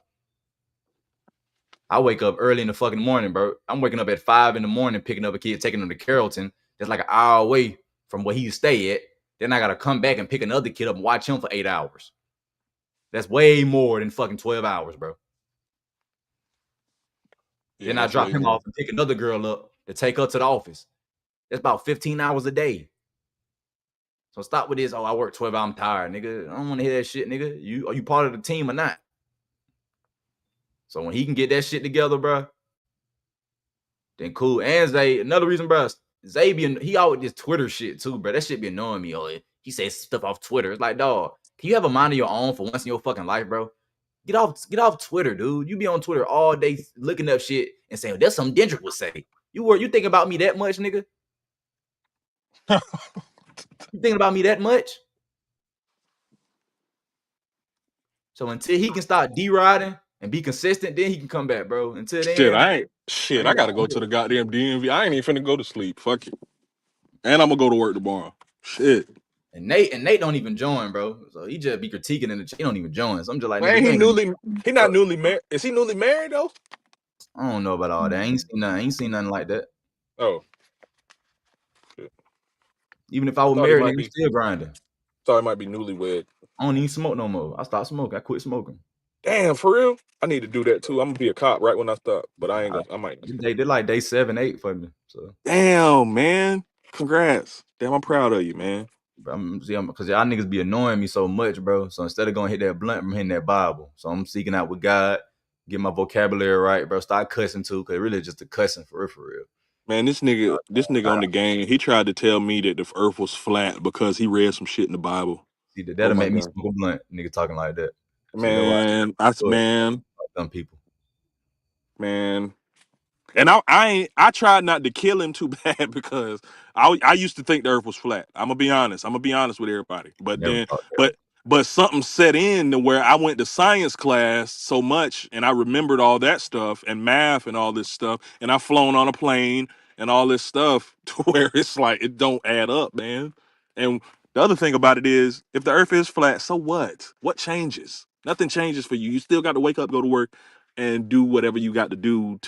I wake up early in the fucking morning, bro. I'm waking up at 5 in the morning, picking up a kid, taking him to Carrollton. That's like an hour away from where he stay at. Then I gotta come back and pick another kid up and watch him for 8 hours. That's way more than fucking 12 hours, bro. Yeah, then I drop him off and pick another girl up to take her to the office. That's about 15 hours a day. So stop with this. Oh, I work 12 hours. I'm tired, nigga. I don't want to hear that shit, nigga. Are you part of the team or not? So when he can get that shit together, bro, then cool. And Zay, another reason, bro, Zay he always this Twitter shit too, bro. That shit be annoying me. He says stuff off Twitter. It's like, dog, can you have a mind of your own for once in your fucking life, bro? Get off Twitter, dude. You be on Twitter all day looking up shit and saying, that's something Dendrick would say. You think about me that much, nigga? You thinking about me that much? So until he can start D-riding and be consistent, then he can come back, bro. Until then, I gotta go to the goddamn DMV. I ain't even finna go to sleep. Fuck it. And I'm gonna go to work tomorrow. Shit. And Nate don't even join, bro. So he just be critiquing in the chat. He don't even join. So I'm just like, Man, he not newly married. Is he newly married though? I don't know about all that. I ain't seen nothing like that. Oh. Shit. Even if I was married, nigga, still grinding. Thought it might be newlywed. I don't even smoke no more. I stopped smoking. I quit smoking. Damn, for real? I need to do that too. I'm gonna be a cop right when I stop, but I ain't gonna. I might. They did like day 7, 8 for me. So damn, man. Congrats. Damn, I'm proud of you, man. Because y'all niggas be annoying me so much, bro. So instead of going hit that blunt, I'm hitting that Bible. So I'm seeking out with God, get my vocabulary right, bro. Start cussing too, because really just the cussing for real. Man, this nigga on the game, he tried to tell me that the earth was flat because he read some shit in the Bible. See, that'll make me smoke a blunt, nigga talking like that. Man, dumb people. Man. And I tried not to kill him too bad because I used to think the earth was flat. I'm gonna be honest with everybody. But but something set in to where I went to science class so much and I remembered all that stuff and math and all this stuff, and I've flown on a plane and all this stuff to where it's like it don't add up, man. And the other thing about it is, if the earth is flat, so what? What changes? Nothing changes for you. You still got to wake up, go to work, and do whatever you got to do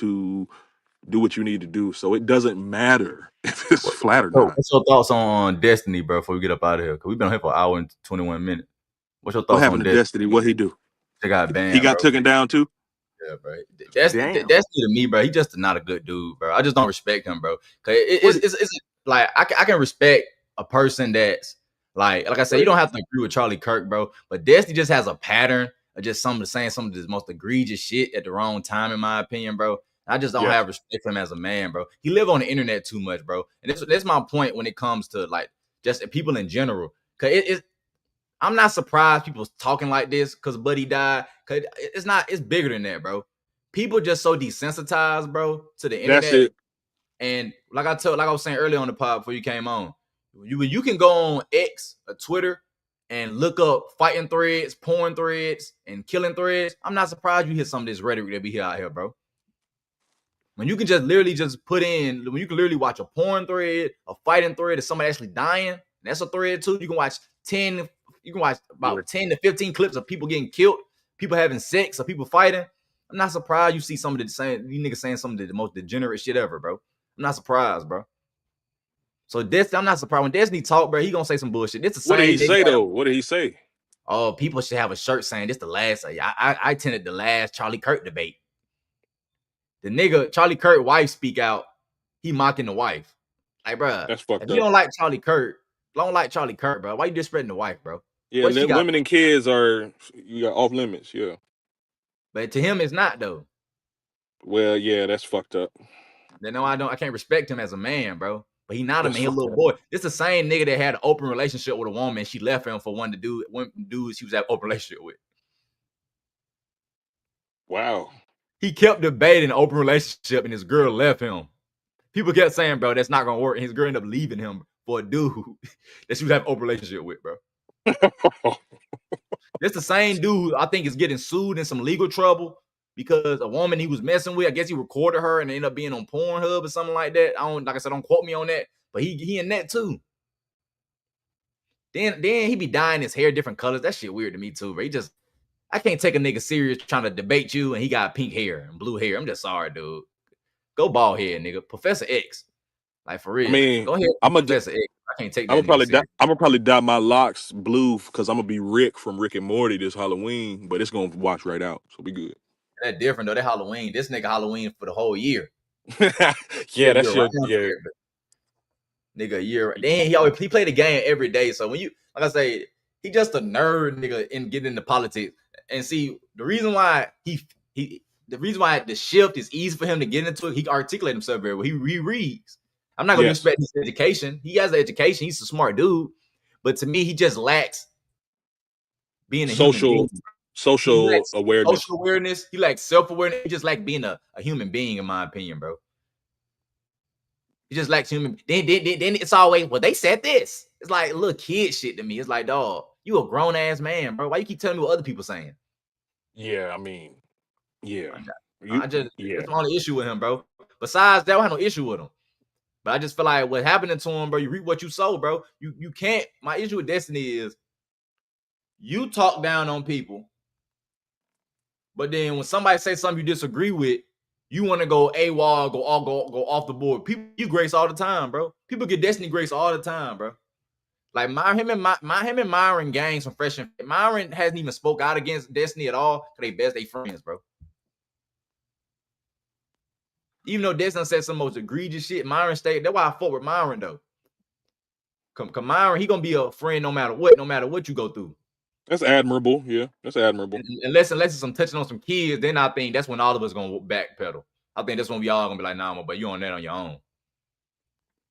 what you need to do. So it doesn't matter if it's flat or not. What's your thoughts on Destiny, bro, before we get up out of here? Because we've been on here for an hour and 21 minutes. What's your thoughts what happened on to Destiny? What'd he do? They got banned. He got taken down too? Yeah, bro. Destiny to me, bro, he just not a good dude, bro. I just don't respect him, bro. Cause it's like I can respect a person that's like I said, you don't have to agree with Charile Kirk, bro. But Destiny just has a pattern of just saying some of the most egregious shit at the wrong time, in my opinion, bro. I just don't have respect for him as a man, bro. He live on the internet too much, bro. And that's my point when it comes to like just people in general. Cause I'm not surprised people talking like this because Buddy died. Cause it's bigger than that, bro. People just so desensitized, bro, to the internet. That's it. And like I was saying earlier on the pod before you came on, you can go on X or Twitter and look up fighting threads, porn threads, and killing threads. I'm not surprised you hear some of this rhetoric that we hear out here, bro. When you can just literally when you can literally watch a porn thread, a fighting thread, of somebody actually dying, and that's a thread too. You can watch about 10 to 15 clips of people getting killed, people having sex, or people fighting. I'm not surprised you see some of these niggas saying some of the most degenerate shit ever, bro. I'm not surprised, bro. So I'm not surprised when Destiny talk, bro. He gonna say some bullshit. It's the same. What did he say though? What did he say? Oh, people should have a shirt saying this the last. I attended the last Charile Kirk debate. The nigga Charile Kirk wife speak out. He mocking the wife. Like, bro, that's fucked up. You don't like Charile Kirk, bro. Why you disrespecting the wife, bro? Yeah, women and kids are off limits. Yeah, but to him, it's not though. Well, yeah, that's fucked up. Then no, I can't respect him as a man, bro. But he not a man, he a little boy. It's the same nigga that had an open relationship with a woman. She left him for one dudes she was at an open relationship with. Wow. He kept debating an open relationship and his girl left him. People kept saying, bro, that's not gonna work. And his girl ended up leaving him for a dude that she was having an open relationship with, bro. That's the same dude I think is getting sued in some legal trouble because a woman he was messing with, I guess he recorded her and ended up being on Pornhub or something like that. Don't quote me on that, but he in that too. Then he be dyeing his hair different colors. That shit weird to me too, bro. I can't take a nigga serious trying to debate you and he got pink hair and blue hair. I'm just sorry, dude. Go bald head, nigga. Professor X. Like, for real. I mean, go ahead. Professor X. I can't take that. I'm gonna probably dye my locks blue because I'm gonna be Rick from Rick and Morty this Halloween, but it's gonna wash right out, so we good. That different though. That Halloween. This nigga Halloween for the whole year. Yeah, that's your nigga a year. Then he played the game every day. So when you, like I say, he just a nerd nigga in getting into politics. And see, the reason why the the reason why the shift is easy for him to get into it, he articulates himself very well. He reads. I'm not gonna disrespect his education. He has the education. He's a smart dude, but to me, he just lacks being a human being. Social awareness. Social awareness. He lacks self-awareness. He just like being a human being, in my opinion, bro. He just lacks human. Then it's always, well, they said this. It's like little kid shit to me. It's like, dog, you a grown ass man, bro. Why you keep telling me what other people saying? Yeah, I mean, yeah. That's the only issue with him, bro. Besides that, I don't have no issue with him. But I just feel like what happening to him, bro, you reap what you sow, bro. You can't. My issue with Destiny is you talk down on people, but then when somebody says something you disagree with, you want to go AWOL, go off the board. People you grace all the time, bro. People get Destiny grace all the time, bro. Like him and Myron gangs from Fresh and Fit. Myron hasn't even spoke out against Destiny at all. Cause they friends, bro. Even though Destiny said some most egregious shit, Myron stayed. That's why I fought with Myron though. Come Myron, he gonna be a friend no matter what you go through. That's admirable. Yeah, that's admirable. Unless it's some touching on some kids, then I think that's when all of us gonna backpedal. I think that's when we all gonna be like, nah, but you on that on your own.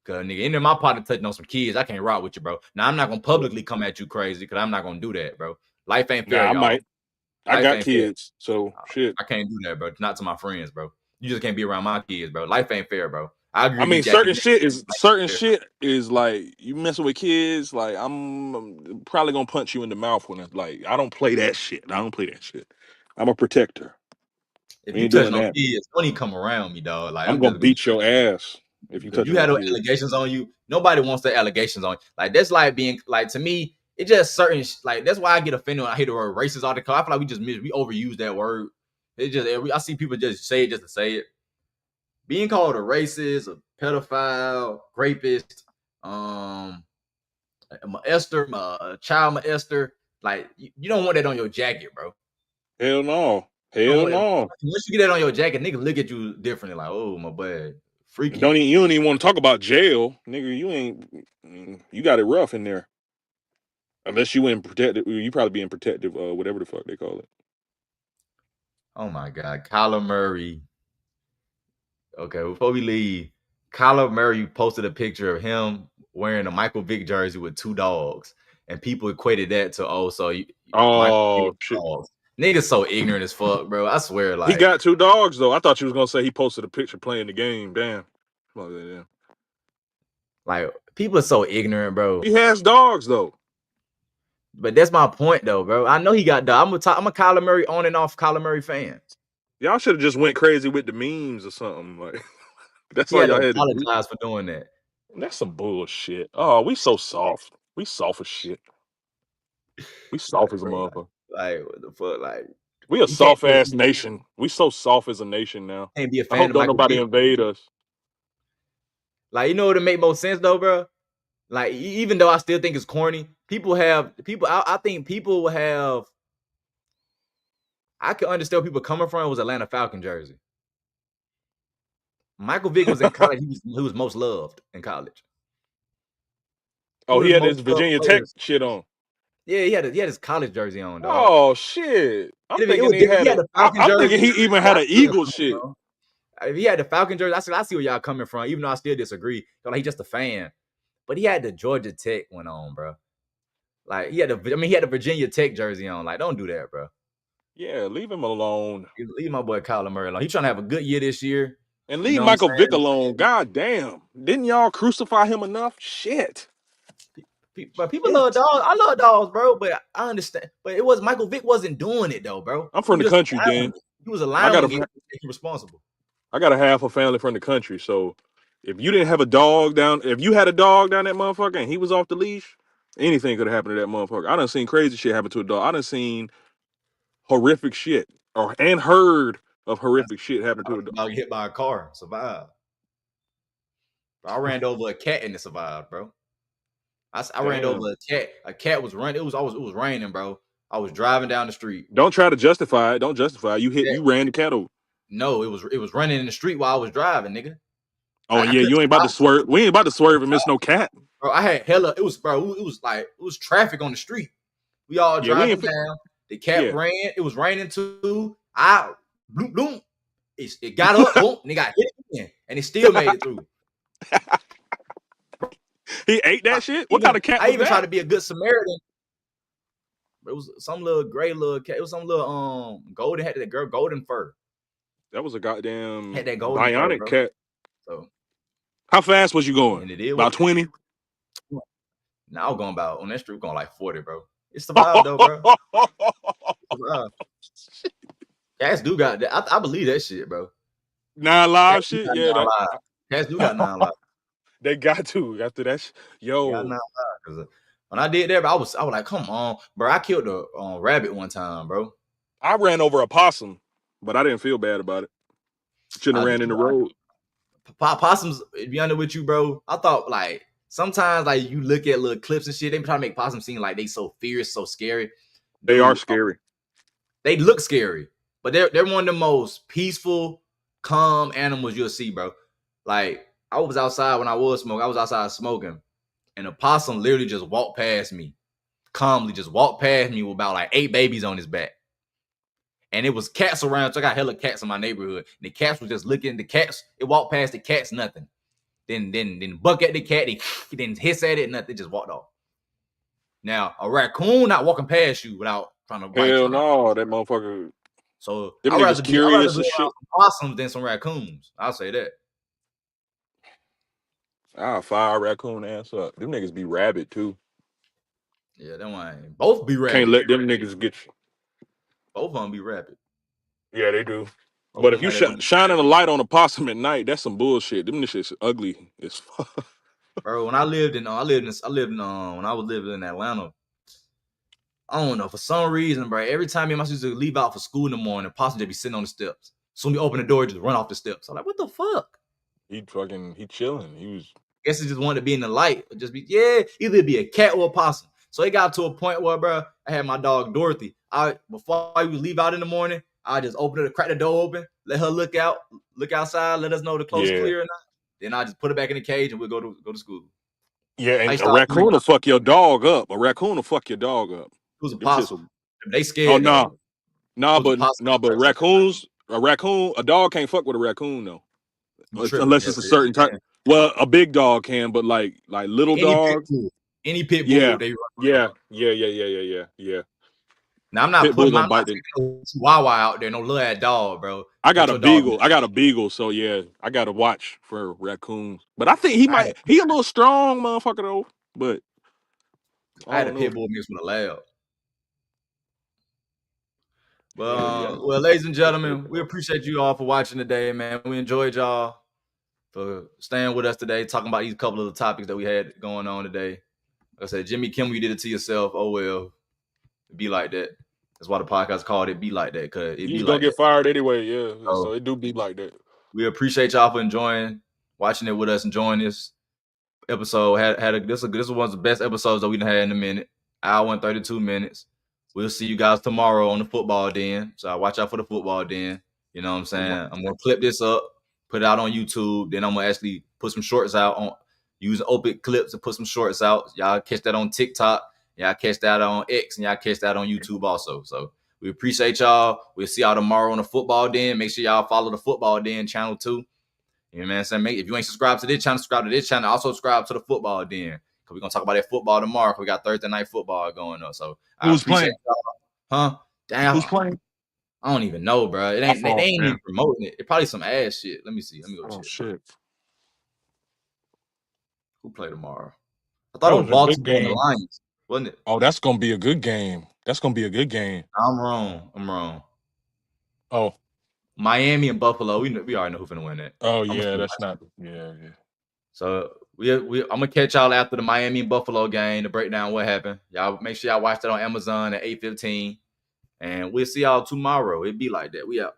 Cause nigga, any of my partner touching on some kids, I can't rock with you, bro. Now I'm not gonna publicly come at you crazy, cause I'm not gonna do that, bro. Life ain't fair. I might. I got kids, so shit. I can't do that, bro. Not to my friends, bro. You just can't be around my kids, bro. Life ain't fair, bro. I agree. I mean, certain shit is like you messing with kids. Like I'm probably gonna punch you in the mouth when it's like I don't play that shit. I'm a protector. If you touch on kids, don't even come around me, dog. Like I'm gonna beat your ass if you touch. You had those allegations on you. Nobody wants the allegations on you. Like that's like being like to me. It's just certain like that's why I get offended when I hear the word racist all the time. I feel like we overuse that word. It just I see people just say it just to say it. Being called a racist, a pedophile, rapist, a child molester, like you don't want that on your jacket, bro. Hell no. Once you get that on your jacket, niggas look at you differently, like, oh my boy, freaky. You don't even want to talk about jail, nigga. You got it rough in there. Unless you in protective, you probably be in protective, whatever the fuck they call it. Oh my God, Kyler Murray. Okay, before we leave, Kyler Murray posted a picture of him wearing a Michael Vick jersey with 2 dogs, and people equated that to shit. Niggas so ignorant as fuck, bro. I swear, like he got 2 dogs though. I thought you was gonna say he posted a picture playing the game. Damn. Like people are so ignorant, bro. He has dogs though. But that's my point, though, bro. I know he got dogs. I'm a Kyler Murray on and off Kyler Murray fan. Y'all should have just went crazy with the memes or something. Like that's all y'all had to apologize for doing that. That's some bullshit. Oh, we so soft. We soft as shit. We soft as a motherfucker. Like what the fuck? Like we a soft ass nation. We so soft as a nation now. Can't be a fan I hope don't nobody invade us. Like you know what would make more sense though, bro? Like even though I still think it's corny, I think people have. I can understand where people coming from. It was Atlanta Falcon jersey. Michael Vick was in college. He was most loved in college. Oh, he had his Virginia Tech shit on. Yeah, he had his college jersey on, dog. Oh shit! I'm thinking he even had an Eagle shit. If he had the Falcon jersey, I see where y'all coming from. Even though I still disagree, like he's just a fan. But he had the Georgia Tech one on, bro. Like he had the Virginia Tech jersey on. Like, don't do that, bro. Yeah, leave him alone. Leave my boy Kyler Murray alone. He's trying to have a good year this year. And leave Michael Vick alone. God damn. Didn't y'all crucify him enough? Shit. But people love dogs. I love dogs, bro. But I understand. But it was Michael Vick wasn't doing it though, bro. I'm from the country, Dan. He was allowing it. He's responsible. I got a half a family from the country, so if you didn't have a dog if you had a dog down that motherfucker and he was off the leash, anything could have happened to that motherfucker. I done seen crazy shit happen to a dog. I done seen horrific shit and heard of horrific shit happen to a dog. Get hit by a car, survived. I ran over a cat and it survived, bro. I ran over a cat. A cat was running. It was raining, bro. I was driving down the street. Don't try to justify it. Don't justify it. You ran the cat over. No, it was running in the street while I was driving, nigga. Oh yeah, you ain't about to swerve. We ain't about to swerve and miss no cat. Bro, I had hella. It was traffic on the street. We all driving down. The cat ran. It was raining too. Bloom. It got up, boom, and it got hit again, and it still made it through. He ate that shit? What kind of cat was I even that? tried to be a good Samaritan. It was some little gray little cat. It was some little golden, had that girl golden fur. That was a goddamn had that golden bionic fur, cat. So how fast was you going? And it is about 20? Now I'm going about on that street, going like 40, bro. It's the vibe though, bro. Cats do got that. I believe that shit, bro. 9 live shit, yeah. Cats do got 9 lives. They got to after that. Yo, when I did that, bro, I was like, come on, bro. I killed a rabbit one time, bro. I ran over a possum, but I didn't feel bad about it. Shouldn't have ran in the road. Possums, to be honest with you, bro, I thought like sometimes like you look at little clips and shit, they try to make possums seem like they so fierce, so scary. They are scary. They look scary, but they're one of the most peaceful, calm animals you'll see, bro. Like I was outside when I was smoking. I was outside smoking, and a possum literally just walked past me, calmly just walked past me with about like 8 babies on his back. And it was cats around. So I got hella cats in my neighborhood. And the cats was just looking. The cats, it walked past the cats, nothing. Then buck at the cat. They didn't hiss at it, nothing. Just walked off. Now a raccoon not walking past you without trying to bite you. Hell no, that motherfucker. So I'd rather curious as shit. Some possums than some raccoons. I'll say that. I'll fire a raccoon ass up. Them niggas be rabid too. Yeah, them ain't both be rabid. Can't let them niggas get you. Both of them be rabid. Yeah, they do. But if you shining a light on a possum at night, that's some bullshit. Them shit's ugly as fuck. Bro, when I lived in when I was living in Atlanta, I don't know, for some reason, bro, every time me and my sister leave out for school in the morning, the possum just be sitting on the steps. Soon we open the door, just run off the steps. I'm like, what the fuck? He chilling. He was. Guess he just wanted to be in the light. Just be, either be a cat or a possum. So it got to a point where, bro, I had my dog Dorothy. Before I would leave out in the morning, I just crack the door open, let her look outside, let us know the close clear or not. Then I just put it back in the cage and we'll go to school. Yeah, and a raccoon will fuck your dog up. A raccoon will fuck your dog up. It was a possum. They scared. Oh but raccoons, a dog can't fuck with a raccoon though, unless it's a certain type. Well, a big dog can, but like little dogs, any pit bull, they yeah. Now I'm not putting my Chihuahua out there, no little ass dog, bro. I got a beagle, so yeah, I gotta watch for raccoons. But I think he a little strong motherfucker though. But I had a pit bull mixed with a lab. Well, ladies and gentlemen, we appreciate you all for watching today, man. We enjoyed y'all for staying with us today, talking about these couple of the topics that we had going on today. Like I said, Jimmy Kimmel, you did it to yourself. Oh well, it'd be like that. That's why the podcast called it "Be Like That," because it you gonna get fired anyway. Yeah, so it do be like that. We appreciate y'all for watching it with us, enjoying this episode. This is one of the best episodes that we've had in a minute. Hour and 32 minutes. We'll see you guys tomorrow on the football den. So watch out for the football den. You know what I'm saying? I'm gonna clip this up, put it out on YouTube. Then I'm gonna actually put some shorts out on using open clips to put some shorts out. Y'all catch that on TikTok. Y'all catch that on X, and y'all catch that on YouTube also. So we appreciate y'all. We'll see y'all tomorrow on the football den. Make sure y'all follow the football den channel too. You know what I'm saying? If you ain't subscribed to this channel, subscribe to this channel. Also subscribe to the football den. We're going to talk about that football tomorrow. We got Thursday night football going on. So who's playing? Huh? Damn. Who's playing? I don't even know, bro. They ain't even promoting it. It's probably some ass shit. Let me see. Let me go check. Shit. Who play tomorrow? I thought it was Baltimore and the Lions, wasn't it? Oh, that's going to be a good game. I'm wrong. Oh. Miami and Buffalo. We already know who's going to win that. Oh, yeah. That's not. Yeah. So I'm gonna catch y'all after the Miami and Buffalo game to break down what happened. Y'all make sure y'all watch that on Amazon at 8:15, and we'll see y'all tomorrow. It'd be like that. We out.